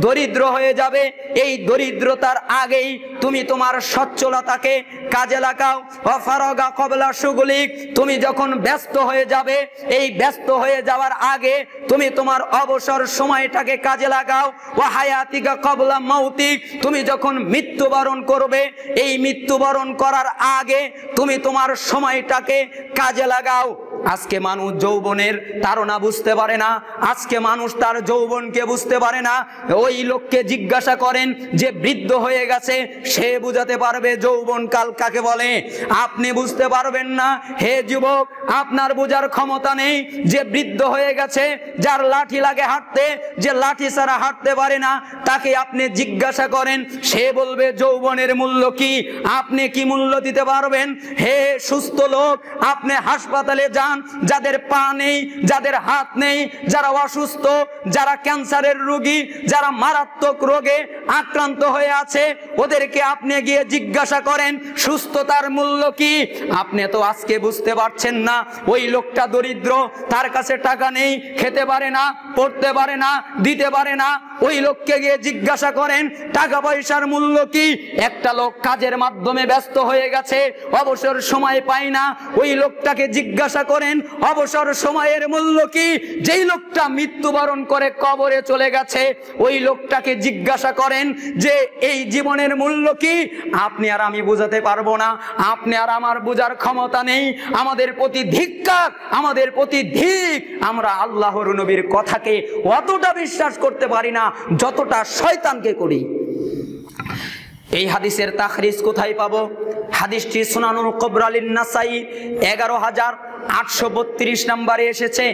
S1: দরিদ্র হয়ে যাবে, এই দরিদ্রতার আগেই তুমি তোমার সচ্ছলতাকে কাজে লাগাও। ওয়াফারাগা ক্বাবলা শুগলিক, তুমি যখন ব্যস্ত হয়ে যাবে এই ব্যস্ত হয়ে যাওয়ার আগে তুমি তোমার অবসর সময়টাকে কাজে লাগাও। ওয়াহায়াতিকা ক্বাবলা মাউতিক, তুমি যখন মৃত্যুবরণ করবে এই মৃত্যুবরণ করার আগে তুমি তোমার সময়টাকে কাজে লাগাও। আজকে মানুষ যৌবনের তাড়না বুঝতে পারে না, আজকে মানুষ তার যৌবনকে বুঝতে পারে না। ওই লোককে জিজ্ঞাসা করেন যে বৃদ্ধ হয়ে গেছে, সে বুঝাতে পারবে যৌবন কাল কাকে বলে। আপনি বুঝতে পারবেন না হে যুবক, আপনার বোঝার ক্ষমতা নেই যে বৃদ্ধ হয়ে গেছে, যার লাঠি লাগে হাঁটতে, যে লাঠি ছাড়া হাঁটতে পারে না, তাকে আপনি জিজ্ঞাসা করেন, সে বলবে যৌবনের মূল্য কি। আপনি কি মূল্য দিতে পারবেন? হে সুস্থ লোক, আপনি হাসপাতালে যান, যাদের পা নেই, যাদের হাত নেই, যারা অসুস্থ, যারা ক্যান্সারের রোগী, যারা মারাত্মক রোগে আক্রান্ত হয়ে আছে, ওদেরকে আপনি গিয়ে জিজ্ঞাসা করেন সুস্থতার মূল্য কি। আপনি তো আজকে বুঝতে পারছেন না। ওই লোকটা দরিদ্র, তার কাছে টাকা নেই, খেতে পারে না, পড়তে পারে না, দিতে পারে না। ওই লোককে গিয়ে জিজ্ঞাসা করেন টাকা পয়সার মূল্য কি। একটা লোক কাজের মাধ্যমে ব্যস্ত হয়ে গেছে, অবসর সময় পায় না, ওই লোকটাকে জিজ্ঞাসা করেন অবসর সময়ের মূল্য কি। যেই লোকটা মৃত্যুবরণ করে কবরে চলে গেছে ওই লোকটাকে জিজ্ঞাসা করেন যে এই জীবনের মূল্য কি। আপনি আর আমি বোঝাতে পারবো না, আপনি আর আমার বোঝার ক্ষমতা নেই। আমাদের প্রতি ধিক্কার, আমাদের প্রতি ধিক। আমরা আল্লাহর নবীর কথাকে অতটা বিশ্বাস করতে পারি না যতটা শয়তানকে করি। এই হাদিসের তাখরিজ কোথায় পাবো? হাদিসটি সুনানুল কুবরা লিন-নাসাই 11832 নম্বরে এসেছে।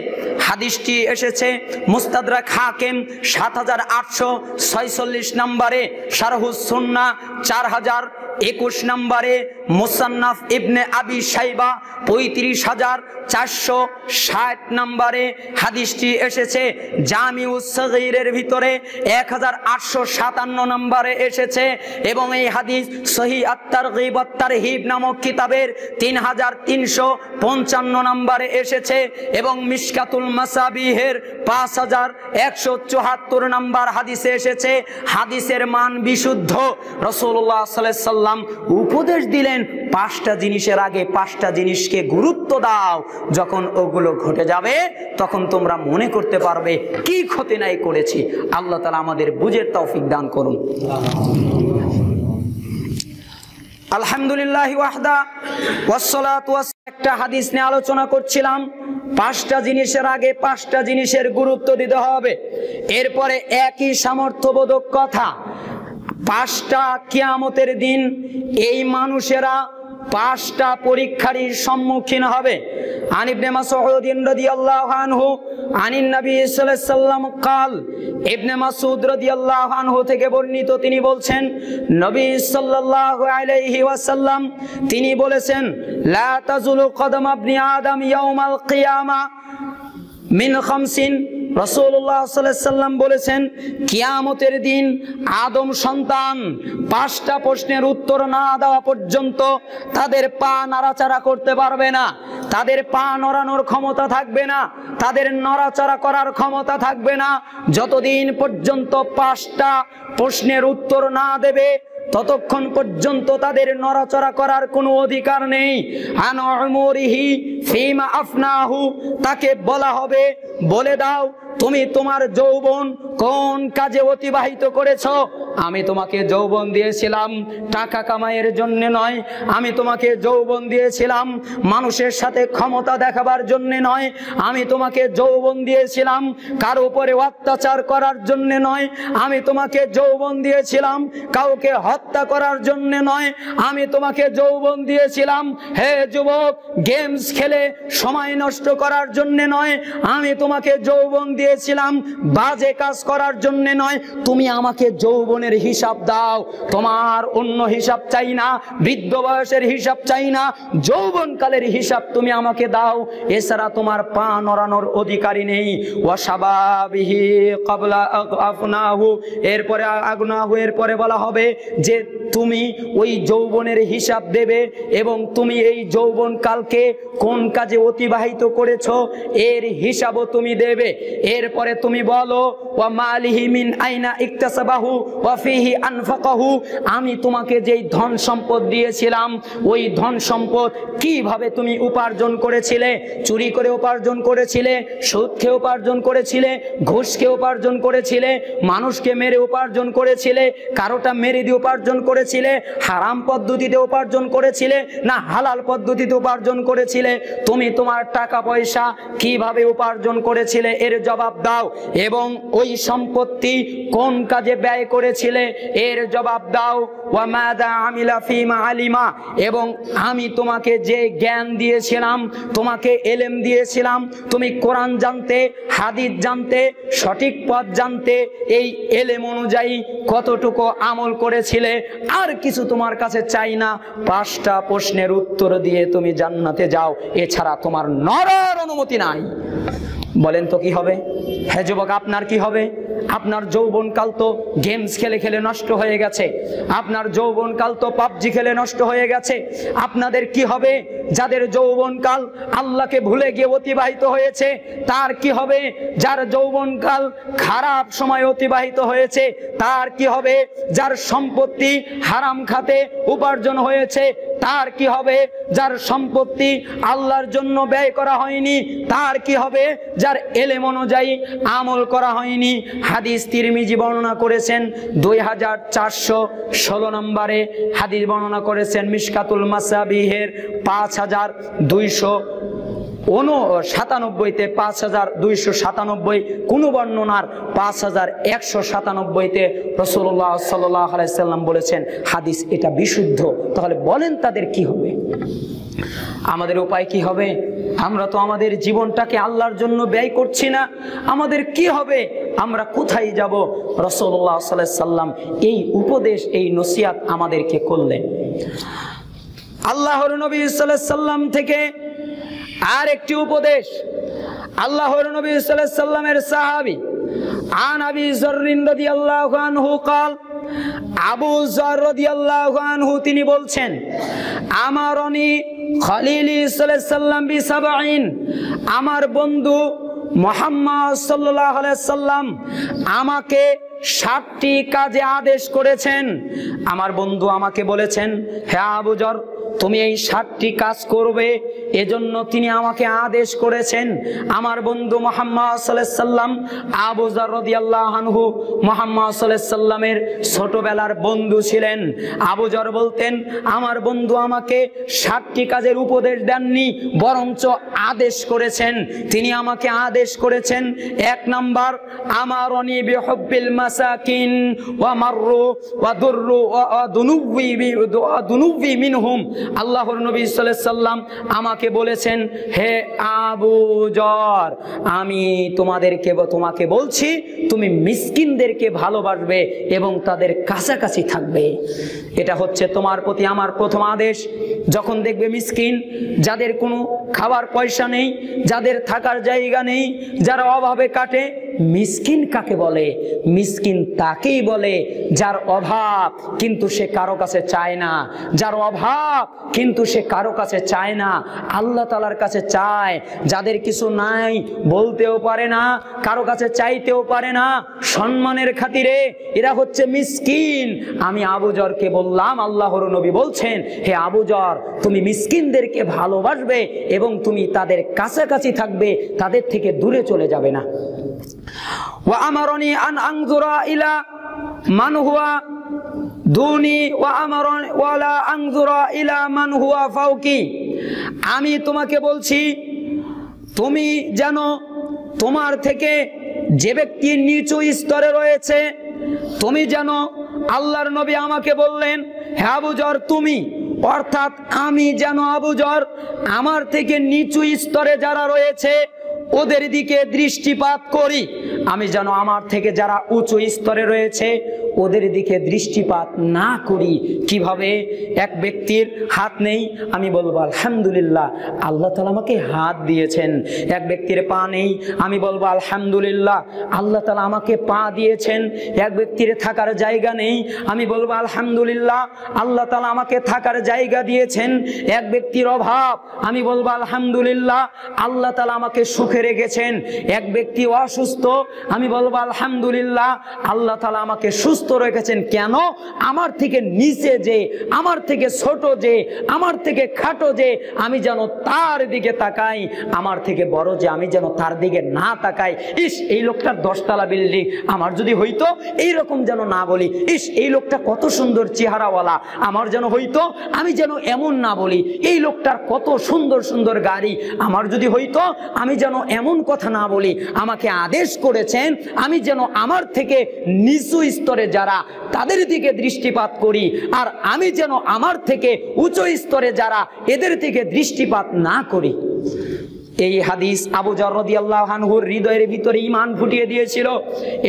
S1: হাদিসটি এসেছে মুস্তাদরাক হাকিম 7846 নম্বরে, শারহুস সুন্নাহ 4021 নম্বরে, মুসান্নাফ ইবনে আবি শাইবা 35460 নম্বরে হাদিসটি এসেছে। জামিউস সগীরের ভিতরে 1857 নম্বরে এসেছে এবং এই হাদিস সহিহ আত-তারগীব ওয়াত তারহিব নামক কিতাবের 3355 নম্বরে এসেছে এবং মিশকাতুল মাসাবিহের 5174 নম্বর হাদিসে এসেছে। হাদিসের মান বিশুদ্ধ। রাসূলুল্লাহ সাল্লাল্লাহু আলাইহি ওয়াসাল্লাম উপদেশ দিলেন 5টা জিনিসের আগে 5টা জিনিসকে গুরুত্ব দাও। যখন ওগুলো ঘটে যাবে তখন তোমরা মনে করতে পারবে কি ক্ষতি নাই করেছি। আল্লাহ তাআলা আমাদের বুঝের তৌফিক দান করুন। আলহামদুলিল্লাহি ওয়াহদা ওয়াসসালাতু একটা হাদিস নিয়ে আলোচনা করছিলাম। 5টা জিনিসের আগে 5টা জিনিসের গুরুত্ব দিতে হবে। এরপরে একই সামর্থ্যবোধক কথা, 5টা কিয়ামতের দিন এই মানুষেরা 5টা পরীক্ষারই সম্মুখীন হবে। আন ইবনে মাসউদ রাদিয়াল্লাহু আনহু আনিন নবী সাল্লাল্লাহু আলাইহি ওয়াসাল্লাম قال, ইবনে মাসউদ রাদিয়াল্লাহু আনহু থেকে বর্ণিত, তিনি বলছেন নবী সাল্লাল্লাহু আলাইহি ওয়াসাল্লাম তিনি বলেছেন, লা তাজুলু কদম ইবনি আদম ইয়াউমাল কিয়ামা মিন খামসিন। রাসূলুল্লাহ সাল্লাল্লাহু আলাইহি ওয়াসাল্লাম বলেছেন কিয়ামতের দিন আদম সন্তান 5টা প্রশ্নের উত্তর না দেওয়া পর্যন্ত তাদের পা নাড়াচাড়া করতে পারবে না, তাদের পা নড়ানোর ক্ষমতা থাকবে না, তাদের নড়াচড়া করার ক্ষমতা থাকবে না। যতদিন পর্যন্ত 5টা প্রশ্নের উত্তর না দেবে ততক্ষণ পর্যন্ত তাদের নড়াচড়া করার কোনো অধিকার নেই। আন উমরিহি ফিমা আফনাহু, তাকে বলা হবে বলে দাও তুমি তোমার যৌবন কোন কাজে অতিবাহিত করেছো। আমি তোমাকে যৌবন দিয়েছিলাম টাকা কামাইয়ের জন্য নয়, আমি তোমাকে যৌবন দিয়েছিলাম মানুষের সাথে ক্ষমতা দেখাবার জন্য নয়, আমি তোমাকে যৌবন দিয়েছিলাম কারো উপরে অত্যাচার করার জন্য নয়, আমি তোমাকে যৌবন দিয়েছিলাম কাউকে হত্যা করার জন্য নয়, আমি তোমাকে যৌবন দিয়েছিলাম হে যুবক গেমস খেলে সময় নষ্ট করার জন্য নয়, আমি তোমাকে যৌবন দিয়েছিলাম বাজে কাজ করার জন্য নয়। তুমি আমাকে যৌবনের হিসাব দাও, তোমার অন্য হিসাব চাই না, বৃদ্ধ বয়সের হিসাব চাই না, যৌবনকালের হিসাব তুমি আমাকে দাও, এছাড়া তোমার পা নড়ানোর অধিকারী নেই। ওয়াসাবাবিহি ক্বাবলা আফনাহু, এরপরে আগনাহু, এরপরে বলা হবে যে তুমি ওই যৌবনের হিসাব দেবে এবং তুমি এই যৌবন কালকে কোন কাজে অতিবাহিত করেছো এর হিসাবও তুমি দেবে। এরপরে তুমি বলো ওয়া মালিহি মিন আইনা ইকতাসাবাহু ওয়া ফিহি আনফাকাহু, আমি তোমাকে যেই ধন সম্পদ দিয়েছিলাম ওই ধন সম্পদ কিভাবে তুমি উপার্জন করেছিলে, চুরি করে উপার্জন করেছিলে, সুদ খেয়ে উপার্জন করেছিলে, ঘুষ খেয়ে উপার্জন করেছিলে, মানুষকে মেরে উপার্জন করেছিলে, কারোটা মেরে দিয়ে উপার্জন করেছিলে, হারাম পদ্ধতিতে উপার্জন করেছিলে না হালাল পদ্ধতিতে উপার্জন করেছিলে, তুমি তোমার টাকা পয়সা কিভাবে উপার্জন করেছিলে এর জবাব দাও, এবং ওই সম্পত্তি কোন কাজে ব্যয় করেছিলে এর জবাব দাও। ওয়া মাযা আমিলা ফীমা আলিমা, এবং আমি তোমাকে যে জ্ঞান দিয়েছিলাম, তোমাকে ইলম দিয়েছিলাম, তুমি কোরআন জানতে, হাদিস জানতে, সঠিক পথ জানতে, এই ইলম অনুযায়ী কতটুকু আমল করেছিলে। আর কিছু তোমার কাছে চাই না, 5টা প্রশ্নের উত্তর দিয়ে তুমি জান্নাতে যাও, এছাড়া তোমার নড়ার অনুমতি নাই। বলেন তো কি হবে? হ্যাঁ যুবক, আপনার কি হবে? আপনার যৌবনকাল তো গেমস খেলে খেলে নষ্ট হয়ে গেছে, আপনার যৌবনকাল তো পাবজি খেলে নষ্ট হয়ে গেছে। আপনাদের কি হবে? যাদের যৌবনকাল আল্লাহকে ভুলে গিয়ে অতিবাহিত হয়েছে তার কি হবে? যার যৌবনকাল খারাপ সময় অতিবাহিত হয়েছে তার কি হবে? যার সম্পত্তি হারাম খাতে উপার্জন হয়েছে তার কি হবে? যার সম্পত্তি আল্লাহর জন্য ব্যয় করা হয়নি তার কি হবে? যার ইলম অনুযায়ী আমল করা হয়নি। হাদিস তিরমিজি বর্ণনা করেছেন 2416 নম্বরে হাদিস বর্ণনা করেছেন মিশকাতুল মাসাবিহের 5297-তে 5297, কোন বর্ণনার 5197-তে রাসূলুল্লাহ সাল্লাল্লাহু আলাইহি সাল্লাম বলেছেন হাদিস এটা বিশুদ্ধ। তাহলে বলেন তাদের কি হবে? আমাদের উপায় কি হবে? আমরা তো আমাদের জীবনটাকে আল্লাহর জন্য ব্যয় করছি না, আমাদের কি হবে? আমরা কোথায় যাব? রাসূলুল্লাহ সাল্লাল্লাহু আলাইহি সাল্লাম এই উপদেশ, এই নসিহত আমাদেরকে করলেন। আল্লাহর নবী সাল্লাল্লাহু আলাইহি সাল্লাম থেকে আর একটি উপদেশ, আল্লাহর নবী সাল্লাল্লাহু আলাইহি সাল্লামের সাহাবী আন আবি যর রাদিয়াল্লাহু আনহু قال, আবু যর রাদিয়াল্লাহু আনহু তিনি বলছেন আমারনি খলিলি সাল্লাল্লাহু আলাইহি সাল্লাম বি7, আমার বন্ধু মুহাম্মদ সাল্লাল্লাহু আলাইহি সাল্লাম আমাকে 7টি কাজে আদেশ করেছেন। আমার বন্ধু আমাকে বলেছেন হে আবু যর তুমি এই 7টি কাজ করবে, এজন্য তিনি আমাকে আদেশ করেছেন। আমার বন্ধু মুহাম্মদ সাল্লাল্লাহু আলাইহি সাল্লাম আবু যর রাদিয়াল্লাহু আনহু মুহাম্মদ সাল্লাল্লাহু আলাইহি সাল্লামের ছোটবেলার বন্ধু ছিলেন। আবু যর বলতেন আমার বন্ধু আমাকে 7টি কাজের উপদেশ দেননি, বরঞ্চ আদেশ করেছেন। তিনি আমাকে আদেশ করেছেন 1 নাম্বার আমারনি বিহুব্বিল মাসাকিন ওয়া মাররু ওয়া দুররু ওয়া দুনুবি মিনহুম। আল্লাহর নবী সাল্লাল্লাহু আলাইহি সাল্লাম আমাকে বলেছেন হে আবু যর আমি তোমাকে বলছি তুমি মিসকিনদেরকে ভালোবাসবে এবং তাদের কাছাকাছি থাকবে। এটা হচ্ছে তোমার প্রতি আমার প্রথম আদেশ। যখন দেখবে মিসকিন, যাদের কোনো খাবার পয়সা নেই, যাদের থাকার জায়গা নেই, যারা অভাবে কাটে, মিসকিন কাকে বলে? মিসকিন তাকেই বলে যার অভাব কিন্তু সে কারো কাছে চায় না, যার অভাব কিন্তু সে কারো কাছে চায় না, আল্লাহ তাআলার কাছে চায়। যাদের কিছু নাই, বলতেও পারে না, কারো কাছে চাইতেও পারে না, সম্মানের খাতিরে, এরা হচ্ছে মিসকিন। আমি আবু যরকে বললাম, আল্লাহর নবী বলছেন হে আবু যর তুমি মিসকিনদেরকে ভালোবাসবে এবং তুমি তাদের কাছাকাছি থাকবে, তাদের থেকে দূরে চলে যাবে না। ওয়া আমারনি আন আনজুরা ইলা মান হুয়া দুনি ওয়া আমারনি ওয়ালা আনজুরা ইলা মান হুয়া ফাওকি। আমি তোমাকে বলছি তুমি যেন তোমার থেকে যে ব্যক্তি নিচু স্তরে রয়েছে, তুমি যেন, আল্লাহর নবী আমাকে বললেন হে আবু যর তুমি, অর্থাৎ আমি যেন আবু যর আমার থেকে নিচু স্তরে যারা রয়েছে ওদের দিকে দৃষ্টিপাত করি, আমি যেন আমার থেকে যারা উঁচু স্তরে রয়েছে ওদের দিকে দৃষ্টিপাত না করি। কিভাবে? এক ব্যক্তির হাত নেই, আমি বলবো আলহামদুলিল্লাহ আল্লাহ তাআলা আমাকে হাত দিয়েছেন। এক ব্যক্তির পা নেই, আমি বলবো আলহামদুলিল্লাহ আল্লাহ তাআলা আমাকে পা দিয়েছেন। এক ব্যক্তির থাকার জায়গা নেই, আমি বলবো আলহামদুলিল্লাহ আল্লাহ তাআলা আমাকে থাকার জায়গা দিয়েছেন। এক ব্যক্তির অভাব, আমি বলবো আলহামদুলিল্লাহ আল্লাহ তাআলা আমাকে সুখে রেখেছেন। এক ব্যক্তি অসুস্থ, আমি বলবো আলহামদুলিল্লাহ আল্লাহ তাআলা আমাকে সুস্থ রেখেছেন। কেন? আমার থেকে নিচে যে, আমার থেকে ছোট যে, আমার থেকে খাটো যে, আমি যেন তার দিকে তাকাই, আমার থেকে বড় যে আমি যেন তার দিকে না তাকাই। ইস এই লোকটার 10 তলা বিল্ডিং, আমার যদি হইতো এইরকম যেন না বলি। ইস এই লোকটা কত সুন্দর চেহারাওয়ালা, আমার যেন হইতো আমি যেন এমন না বলি। এই লোকটার কত সুন্দর সুন্দর গাড়ি, আমার যদি হইতো আমি যেন এমন কথা না বলি। আমাকে আদেশ করেছেন আমি যেন আমার থেকে নিচু স্তরে যারা তাদের দিকে দৃষ্টিপাত করি, আর আমি যেন আমার থেকে উচ্চ স্তরে যারা এদের দিকে দৃষ্টিপাত না করি। এই হাদিস আবু যর রাদিয়াল্লাহু আনহুর হৃদয়ের ভিতরে ঈমান ফুটিয়ে দিয়েছিল।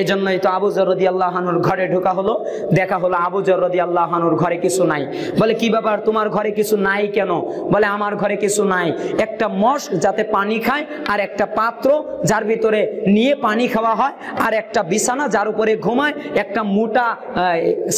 S1: এজন্যই তো আবু যর রাদিয়াল্লাহু আনহুর ঘরে ঢোকা হলো, দেখা হলো আবু যর রাদিয়াল্লাহু আনহুর ঘরে কিছু নাই। বলে কি ব্যাপার, তোমার ঘরে কিছু নাই কেন? বলে আমার ঘরে কিছু নাই, একটা মশ যাতে পানি খায়, আর একটা পাত্র যার ভিতরে নিয়ে পানি খাওয়া হয়, আর একটা বিছানা যার উপরে ঘুমায়, একটা মোটা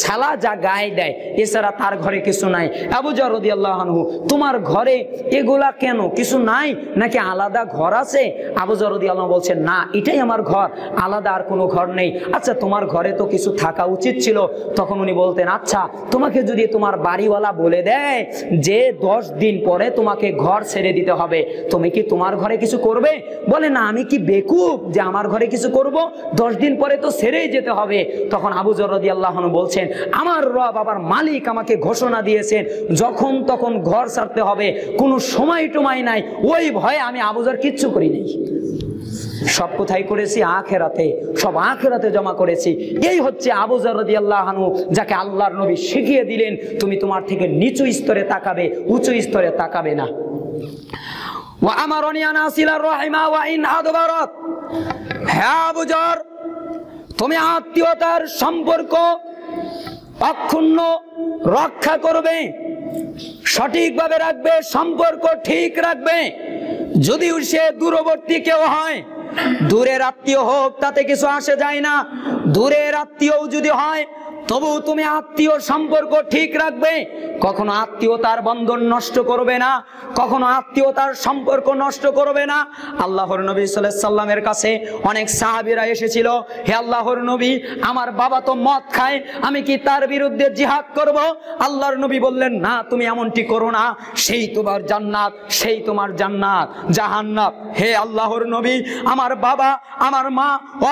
S1: ছালা যা গায়ে দেয়, এছাড়া তার ঘরে কিছু নাই। আবু যর রাদিয়াল্লাহু আনহু তোমার ঘরে এগুলা কেন, কিছু নাই নাকি আলাদা ঘর আছে? আবু যর রাদিয়াল্লাহু আনহু বলছেন না এটাই আমার ঘর, আলাদা আর কোনো ঘর নেই। আচ্ছা তোমার ঘরে তো কিছু থাকা উচিত ছিল। তখন উনি বলতেন আচ্ছা তোমাকে যদি তোমার বাড়িওয়ালা বলে দেয় যে 10 দিন পরে তোমাকে ঘর ছেড়ে দিতে হবে, তুমি কি তোমার ঘরে কিছু করবে? বলে না আমি কি বেকুব যে আমার ঘরে কিছু করব, 10 দিন পরে তো ছেড়েই যেতে হবে। তখন আবু যর রাদিয়াল্লাহু আনহু বলছেন আমার রব আবার মালিক আমাকে ঘোষণা দিয়েছেন যখন তখন ঘর ছাড়তে হবে, কোনো সময় টময় নাই। ওই ভয়ে আমি আবু যর কিচ্ছু করি নাই। সব কোথায় করেছি? আখেরাতে, সব আখেরাতে জমা করেছি। এই হচ্ছে আবু যর রাদিয়াল্লাহু আনহু যাকে আল্লাহর নবী শিখিয়ে দিলেন তুমি তোমার থেকে নিচু স্তরে তাকাবে, উঁচু স্তরে তাকাবে না। ওয়া আমারনি আন আসিলার রাহিমা ওয়া ইন আদবারাত। হে আবু যর তুমি আত্মীয়তার সম্পর্ক অক্ষুণ্ণ রক্ষা করবে, সঠিকভাবে রাখবে, সম্পর্ক ঠিক রাখবে। যদিও সে দূরবর্তী কেউ হয়, দূরের আত্মীয় হোক তাতে কিছু আসে যায় না, দূরের আত্মীয় যদি হয় তবু তুমি আত্মীয় সম্পর্ক ঠিক রাখবে, কখনো আত্মীয়তার বন্ধন নষ্ট করবে না, কখনো আত্মীয়তার সম্পর্ক নষ্ট করবে না। আল্লাহর নবী সাল্লাল্লাহু আলাইহি সাল্লামের কাছে অনেক সাহাবীরা এসেছিল, হে আল্লাহর নবী আমার বাবা তো মদ খায়, আমি কি তার বিরুদ্ধে জিহাদ করব? আল্লাহর নবী বললেন না তুমি এমনটি করো না, সেই তোমার জান্নাত, সেই তোমার জান্নাত জাহান্নাম। হে আল্লাহর নবী আমার বাবা আমার মা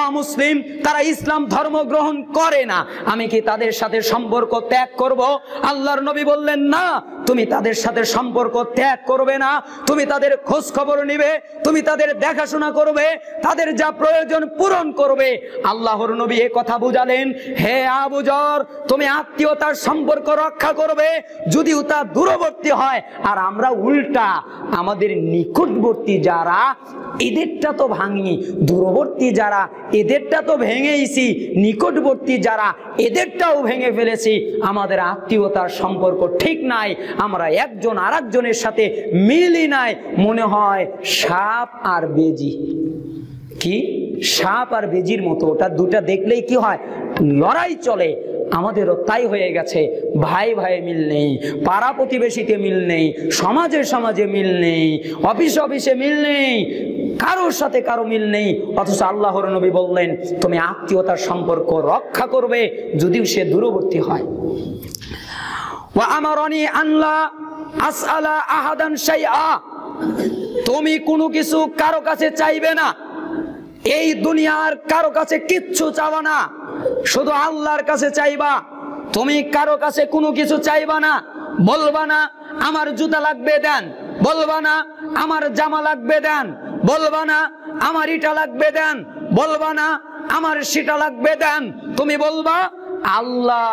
S1: অমুসলিম, তারা ইসলাম ধর্ম গ্রহণ করে না, আমি কি তাদের সাথে সম্পর্ক ত্যাগ করব? আল্লাহর নবী বললেন না তুমি তাদের সাথে সম্পর্ক ত্যাগ করবে না, তুমি তাদের খোঁজ খবর নিবে, তুমি তাদের দেখাশোনা করবে, তাদের যা প্রয়োজন পূরণ করবে। আল্লাহর নবী এই কথা বুঝালেন হে আবু যর তুমি আত্মীয়তার সম্পর্ক রক্ষা করবে যদিও তা দূরবর্তী হয়। আর আমরা উল্টা আমাদের নিকটবর্তী যারা এদেরটা তো ভাঙি, দূরবর্তী যারা এদেরটা তো ভেঙেইছি, নিকটবর্তী যারা এদেরটাও ভেঙে ফেলেছি। আমাদের আত্মীয়তার সম্পর্ক ঠিক নাই, আমরা একজন আরেকজনের সাথে মিলই নাই, মনে হয় সাপ আর বেজি। কি সাপ আর বেজির মতো, ওটা দুটা দেখলেই কি হয় লড়াই চলে। আমাদেরও তাই হয়ে গেছে, ভাই ভাই মিল নেই, পাড়া প্রতিবেশীতে মিল নেই, সমাজে সমাজে মিল নেই, অফিসে অফিসে মিল নেই, কারোর সাথে কারো মিল নেই। অথচ আল্লাহর নবী বললেন তুমি আত্মীয়তার সম্পর্ক রক্ষা করবে যদিও সে দূরবর্তী হয়। ওয়া আমারনি আল্লাহ আসআলা আহাদান শাইআ, তুমি কোনো কিছু কারো কাছে চাইবে না, এই দুনিয়ার কারো কাছে কিচ্ছু চাওয়া না। শুধু আল্লাহর কাছে চাইবা। তুমি কারো কাছে কোনো কিছু চাইবা না। বলবা না আমার জুতা লাগবে দেন, বলবা না আমার জামা লাগবে দেন, বলবা না আমার ইটা লাগবে দেন, বলবা না আমার সেটা লাগবে দেন। তুমি বলবা আল্লাহ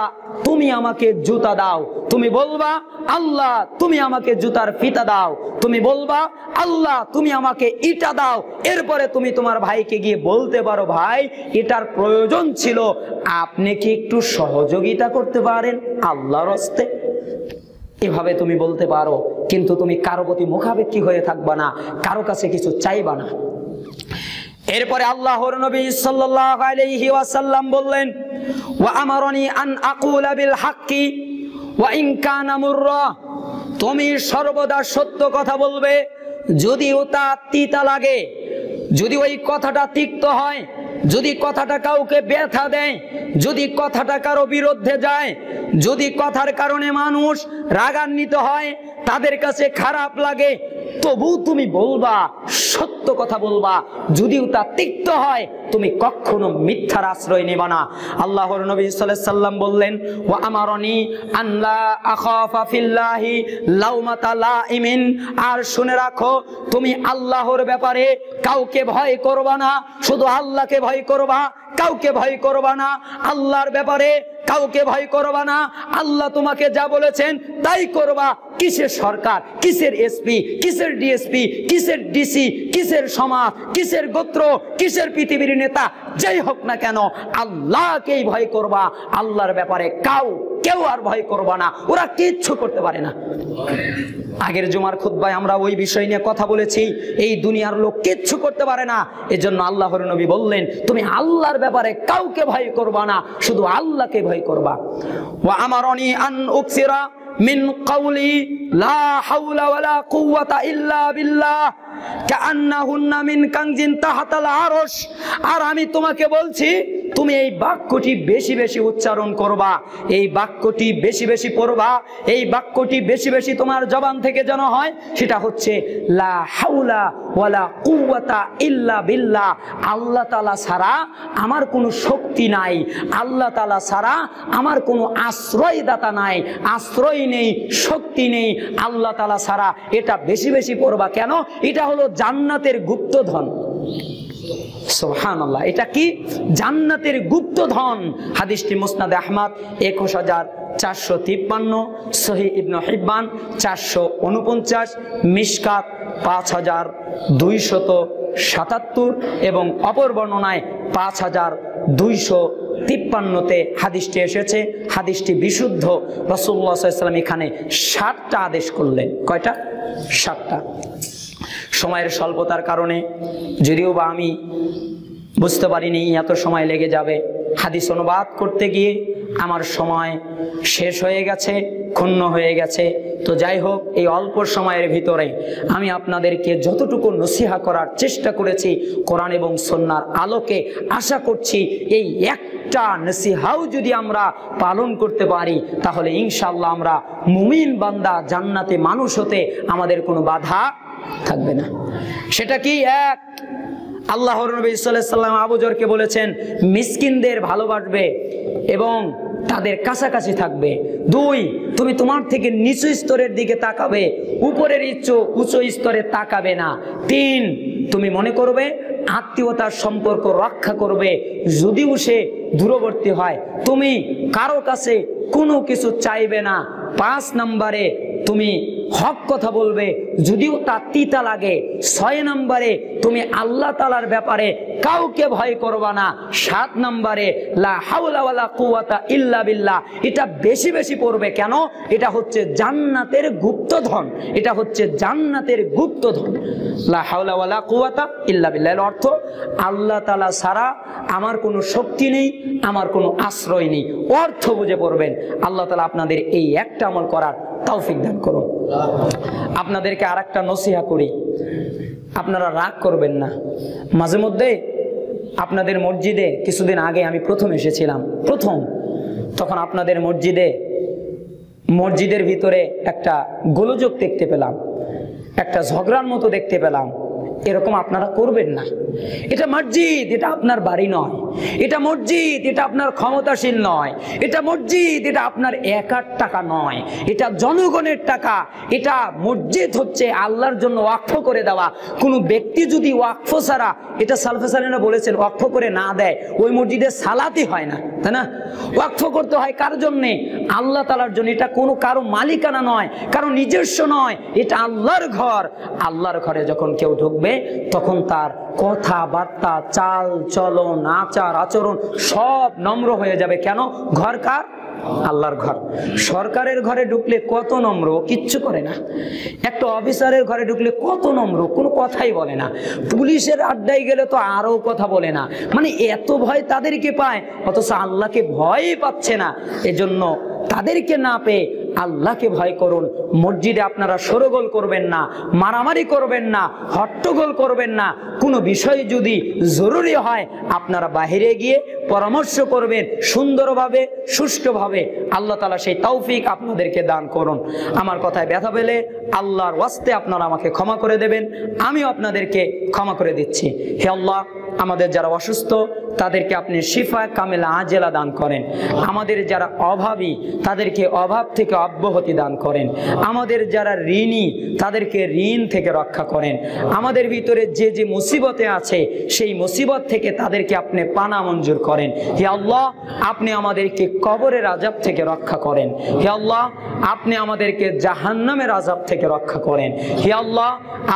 S1: তুমি আমাকে জুতা দাও, তুমি বলবা আল্লাহ তুমি আমাকে জুতার ফিতা দাও, তুমি বলবা আল্লাহ তুমি আমাকে ইটা দাও। এরপরে তুমি তোমার ভাইকে গিয়ে বলতে পারো ভাই এটার প্রয়োজন ছিল, আপনি কি একটু সহযোগিতা করতে পারেন আল্লাহর হস্তে? এভাবে তুমি বলতে পারো, কিন্তু তুমি কারো প্রতি মুখাপেক্ষী হয়ে থাকবা না, কারো কাছে কিছু চাইবা না। এরপরে আল্লাহর নবী সাল্লাল্লাহু আলাইহি ওয়াসাল্লাম বললেন ওয়া আমারনি আন আকুলা বিল হাক্কি ওয়া ইন কানা মুররা, তুমি সর্বদা সত্য কথা বলবে যদিও তা তিতা লাগে, যদি ওই কথাটা তিক্ত হয়, যদি কথাটা কাউকে ব্যথা দেয়, যদি কথাটা কারো বিরুদ্ধে যায়, যদি কথার কারণে মানুষ রাগান্বিত হয়, তাদের কাছে খারাপ লাগে, তবু তুমি বলবা, সত্য কথা বলবা, যদিও তা তিক্ত হয়। তুমি কখনো মিথ্যার আশ্রয় নেবা না। আল্লাহর নবী সাল্লাল্লাহু আলাইহি সাল্লাম বললেন ওয়া আমারনি আন লা আখাফা ফিল্লাহি লাউমাতা লাইমিন, আর শুনে রাখো তুমি আল্লাহর ব্যাপারে কাউকে ভয় করবা না, শুধু আল্লাহকে ভয় করবা, কাউকে ভয় করবা না। আল্লাহর ব্যাপারে কাউকে ভয় করবা না, আল্লাহ তোমাকে যা বলেছেন তাই করবা। কিসের সরকার, কিসের এসপি, কিসের ডিএসপি, কিসের ডিসি, কিসের সমাজ, কিসের গোত্র, কিসের পৃথিবীর নেতা, যাই হোক না কেন আল্লাহকেই ভয় করবা। আল্লাহর ব্যাপারে কেউ আর ভয় করবা না, ওরা কিচ্ছু করতে পারে না। আগের জুমার খুতবায় আমরা ওই বিষয় নিয়ে কথা বলেছি, এই দুনিয়ার লোক কিচ্ছু করতে পারে না। এজন্য আল্লাহর নবী বললেন তুমি আল্লাহর ব্যাপারে কাউকে ভয় করবা না, শুধু আল্লাহকে ভয় করবা। ওয়া আমারনি আন উকসিরা মিন কাউলি লা হাওলা ওয়ালা কুওয়াতা ইল্লা বিল্লাহ কাআন্নাহুন্না মিন কানজিন তাহাতাল আরশ, আর আমি তোমাকে বলছি তুমি এই বাক্যটি বেশি বেশি উচ্চারণ করবা, এই বাক্যটি বেশি বেশি পড়বা, এই বাক্যটি বেশি বেশি তোমার জবান থেকে যেন হয় সেটা হচ্ছে লা হাওলা ওয়ালা কুওয়াতা ইল্লা বিল্লাহ। আল্লাহ তাআলা ছাড়া আমার কোনো শক্তি নাই, আল্লাহ তাআলা ছাড়া আমার কোনো আশ্রয়দাতা নাই, আশ্রয় নেই, শক্তি নেই আল্লাহ তাআলা ছাড়া। এটা বেশি বেশি পড়বা। কেন? এটা হলো জান্নাতের গুপ্তধন। সুবহানাল্লাহ, এটা কি? জান্নাতের গুপ্তধন। হাদিসটি মুসনাদে আহমদ 21453, সহিহ ইবনে হিব্বান 449, মিশকাত 5277 এবং অপর বর্ণনায় 5253-তে হাদিসটি এসেছে। হাদিসটি বিশুদ্ধ। রাসূলুল্লাহ সাল্লাল্লাহু আলাইহি ওয়াসাল্লাম এখানে 7টা আদেশ করলেন। কয়টা? 7টা। সময়ের স্বল্পতার কারণে যদিও বা আমি বুঝতে পারিনি এত সময় লেগে যাবে, হাদিস অনুবাদ করতে গিয়ে আমার সময় শেষ হয়ে গেছে, ক্ষুণ্ণ হয়ে গেছে। তো যাই হোক, এই অল্প সময়ের ভিতরে আমি আপনাদেরকে যতটুকু নসিহা করার চেষ্টা করেছি কোরআন এবং সুন্নাহর আলোকে, আশা করছি এই একটা নসিহাও যদি আমরা পালন করতে পারি তাহলে ইনশাআল্লাহ আমরা মুমিন বান্দা, জান্নাতে মানুষ হতে আমাদের কোনো বাধা থাকবে না। সেটা কি? এক, আল্লাহর নবী সাল্লাল্লাহু আলাইহি ওয়াসাল্লাম আবু যরকে বলেছেন মিসকিনদের ভালোবাসবে এবং তাদের কাছাকাছি থাকবে। 2, তুমি তোমার থেকে নিচু স্তরের দিকে তাকাবে, উপরের উচ্চ স্তরে তাকাবে না। 3, তুমি মনে করবে আত্মীয়তার সম্পর্ক রক্ষা করবে যদিও সে দূরবর্তী হয়। তুমি কারো কাছে কোনো কিছু চাইবে না। 5 নম্বরে তুমি হক কথা বলবে যদিও তা তিতা লাগে। 6 নম্বরে তুমি আল্লাহ তাআলার ব্যাপারে কাউকে ভয় করবা না। 7 নম্বরে লা হাওলা ওয়ালা কুওয়াতা ইল্লা বিল্লাহ। এটা বেশি বেশি পড়বে। কেন? এটা হচ্ছে জান্নাতের গুপ্তধন, এটা হচ্ছে জান্নাতের গুপ্তধন। লা হাওলা ওয়ালা কুওয়াতা ইল্লা বিল্লাহ এর অর্থ আল্লাহ তাআলা ছাড়া আমার কোনো শক্তি নেই, আমার কোনো আশ্রয় নেই। অর্থ বুঝে পড়বেন। আল্লাহ তাআলা আপনাদের এই একটা আমল করার তৌফিক দান করুন। আপনাদেরকে আরেকটা নসিহা করি, আপনারা রাগ করবেন না। মাঝে মধ্যে আপনাদের মসজিদে কিছুদিন আগে আমি প্রথম এসেছিলাম, তখন আপনাদের মসজিদের ভিতরে একটা গোলযোগ দেখতে পেলাম, একটা ঝগড়ার মতো দেখতে পেলাম। এরকম আপনারা করবেন না। এটা মসজিদ, এটা আপনার বাড়ি নয়। এটা মসজিদ, এটা আপনার ক্ষমতাশীল নয়। এটা মসজিদ, এটা আপনার একার টাকা নয়, এটা জনগণের টাকা। এটা মসজিদ হচ্ছে আল্লাহর জন্য ওয়াকফ করে দেওয়া। কোনো ব্যক্তি যদি ওয়াকফ ছাড়া, এটা সালফে সালেহিনরা বলেছেন, ওয়াকফ করে না দেয়, ওই মসজিদে সালাতই হয় না, তাই না? ওয়াকফ করতে হয় কার জন্যে? আল্লাহ তাআলার জন্য। এটা কোনো কারো মালিকানা নয়, কারো নিজস্ব নয়, এটা আল্লাহর ঘর। আল্লাহর ঘরে যখন কেউ ঢুকবে তখন তার কথাবার্তা, চাল চলন, আচার আচরণ সব নম্র হয়ে যাবে। কেন? ঘর কার? আল্লাহর ঘর। সরকারের ঘরে ঢুকলে কত নম্র, কিচ্ছু করে না। একটা অফিসারের ঘরে ঢুকলে কত নম্র, কোনো কথাই বলে না। পুলিশের আড্ডায় গেলে তো আরো কথা বলে না। মানে এত ভয় তাদেরকে পায়, অথচ আল্লাহকে ভয়ই পাচ্ছে না। এজন্য তাদেরকে না পেয়ে আল্লাহকে ভয় করুন। মসজিদে আপনারা শোরগোল করবেন না, মারামারি করবেন না, হট্টগোল করবেন না। কোনো বিষয় যদি জরুরি হয় আপনারা বাহিরে গিয়ে পরামর্শ করবেন সুন্দরভাবে, সুষ্ঠুভাবে। আল্লাহ তাআলা সেই তৌফিক আপনাদেরকে দান করুন। আমার কথায় ব্যথা পেলে আল্লাহর ওয়াস্তে আপনারা আমাকে ক্ষমা করে দেবেন, আমিও আপনাদেরকে ক্ষমা করে দিচ্ছি। হে আল্লাহ, আমাদের যারা অসুস্থ তাদেরকে আপনি শিফা কামেলা আজেলা দান করেন। আমাদের যারা অভাবী তাদেরকে অভাব থেকে অব্যাহতি দান করেন। আমাদের যারা ঋণী তাদেরকে ঋণ থেকে রক্ষা করেন। আমাদের ভিতরে যে যে মুসিবতে আছে সেই মুসিবত থেকে তাদেরকে আপনি পানা মঞ্জুর করেন। হে আল্লাহ, আপনি আমাদেরকে কবরের আযাব থেকে রক্ষা করেন। হে আল্লাহ, আপনি আমাদেরকে জাহান্নামের আযাব থেকে রক্ষা করেন। হে আল্লাহ,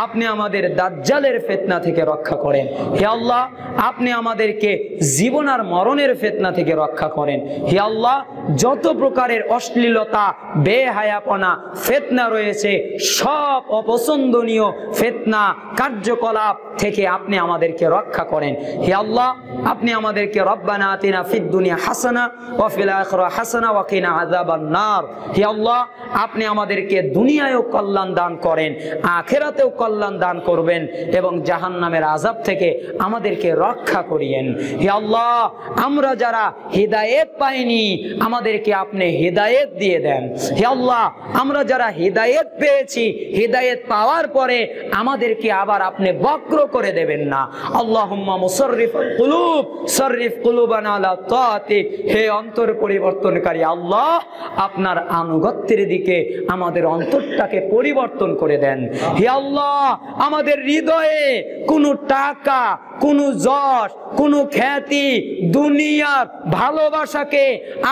S1: আপনি আমাদের দাজ্জালের ফিতনা থেকে রক্ষা করেন। হে আল্লাহ, আপনি আমাদেরকে জীবন আর মরণের ফিতনা থেকে রক্ষা করেন। হে আল্লাহ, যত প্রকারের অশ্লীলতা, বেহায়াপনা, ফিতনা রয়েছে সব অপছন্দনীয় ফিতনা কার্যকলাপ থেকে আপনি আমাদেরকে রক্ষা করেন। হে আল্লাহ, আপনি আমাদেরকে রব্বানা আতিনা ফিদ দুনিয়া হাসানা ওয়া ফিল আখিরাতি হাসানা ওয়া কিনা আযাবান নার। হে আল্লাহ, আপনি আমাদেরকে দুনিয়ায়ও কল্যাণ দান করেন, আখিরাতেও কল্যাণ দান করবেন এবং জাহান্নামের আযাব থেকে আমাদেরকে রক্ষা করিয়েন। হে আল্লাহ, আমরা যারা হিদায়াত পাইনি আমাদেরকে আপনি হিদায়াত দিয়ে দেন। হে আল্লাহ, আমরা যারা হিদায়াত পেয়েছি, হিদায়াত পাওয়ার পরে আমাদেরকে আবার আপনি বক্র করে দেবেন না। আল্লাহুম্মা মুসাররিফুল কুলুব সাররিফ কুলুবানা আলা তাআতিক। হে অন্তর পরিবর্তনকারী আল্লাহ, আপনার আনুগত্যের দিকে আমাদের অন্তরটাকে পরিবর্তন করে দেন। হে আল্লাহ, আমাদের হৃদয়ে কোনো টাকা, কোনো যশ, কোনো খ্যাতি, দুনিয়ার ভালোবাসাকে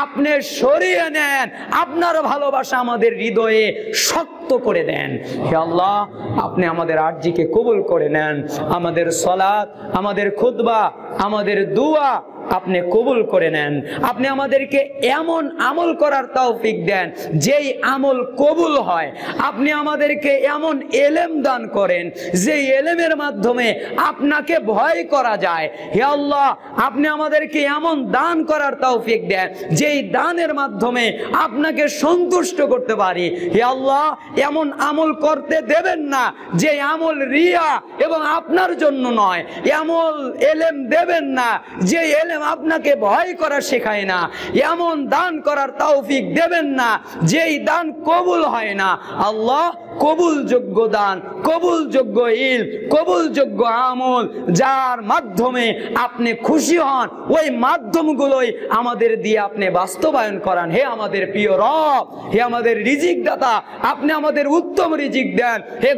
S1: আপনি সরিয়ে নেন। আপনার ভালোবাসা আমাদের হৃদয়ে শক্ত করে দেন। হে আল্লাহ, আপনি আমাদের আরজিকে কবুল করে নেন। আমাদের সালাত, আমাদের খুতবা, আমাদের দুয়া আপনি কবুল করে নেন। আপনি আমাদেরকে এমন আমল করার তৌফিক দেন যেই আমল কবুল হয়। আপনি আমাদেরকে এমন এলেম দান করেন যেই এলেমের মাধ্যমে আপনাকে ভয় করা যায়। হে আল্লাহ, আপনি আমাদেরকে এমন দান করার তৌফিক দেন যেই দানের মাধ্যমে আপনাকে সন্তুষ্ট করতে পারি। হে আল্লাহ, এমন আমল করতে দেবেন না যে আমল রিয়া এবং আপনার জন্য নয়। এমন এলেম দেবেন না যে এলেম আপনাকে ভয় করা শেখায় না। এমন দান করার তৌফিক দেবেন না যেই দান কবুল হয় না। আল্লাহ, কবুলযোগ্য দান, কবুলযোগ্য ইলম, কবুলযোগ্য আমল যার মাধ্যমে আপনি খুশি হন ওই মাধ্যমগুলোই আমাদের দিয়ে আপনি বাস্তবায়ন করান। হে আমাদের প্রিয় রব, হে আমাদের রিজিক দাতা, আপনি আমাদের উত্তম রিজিক দেন। হে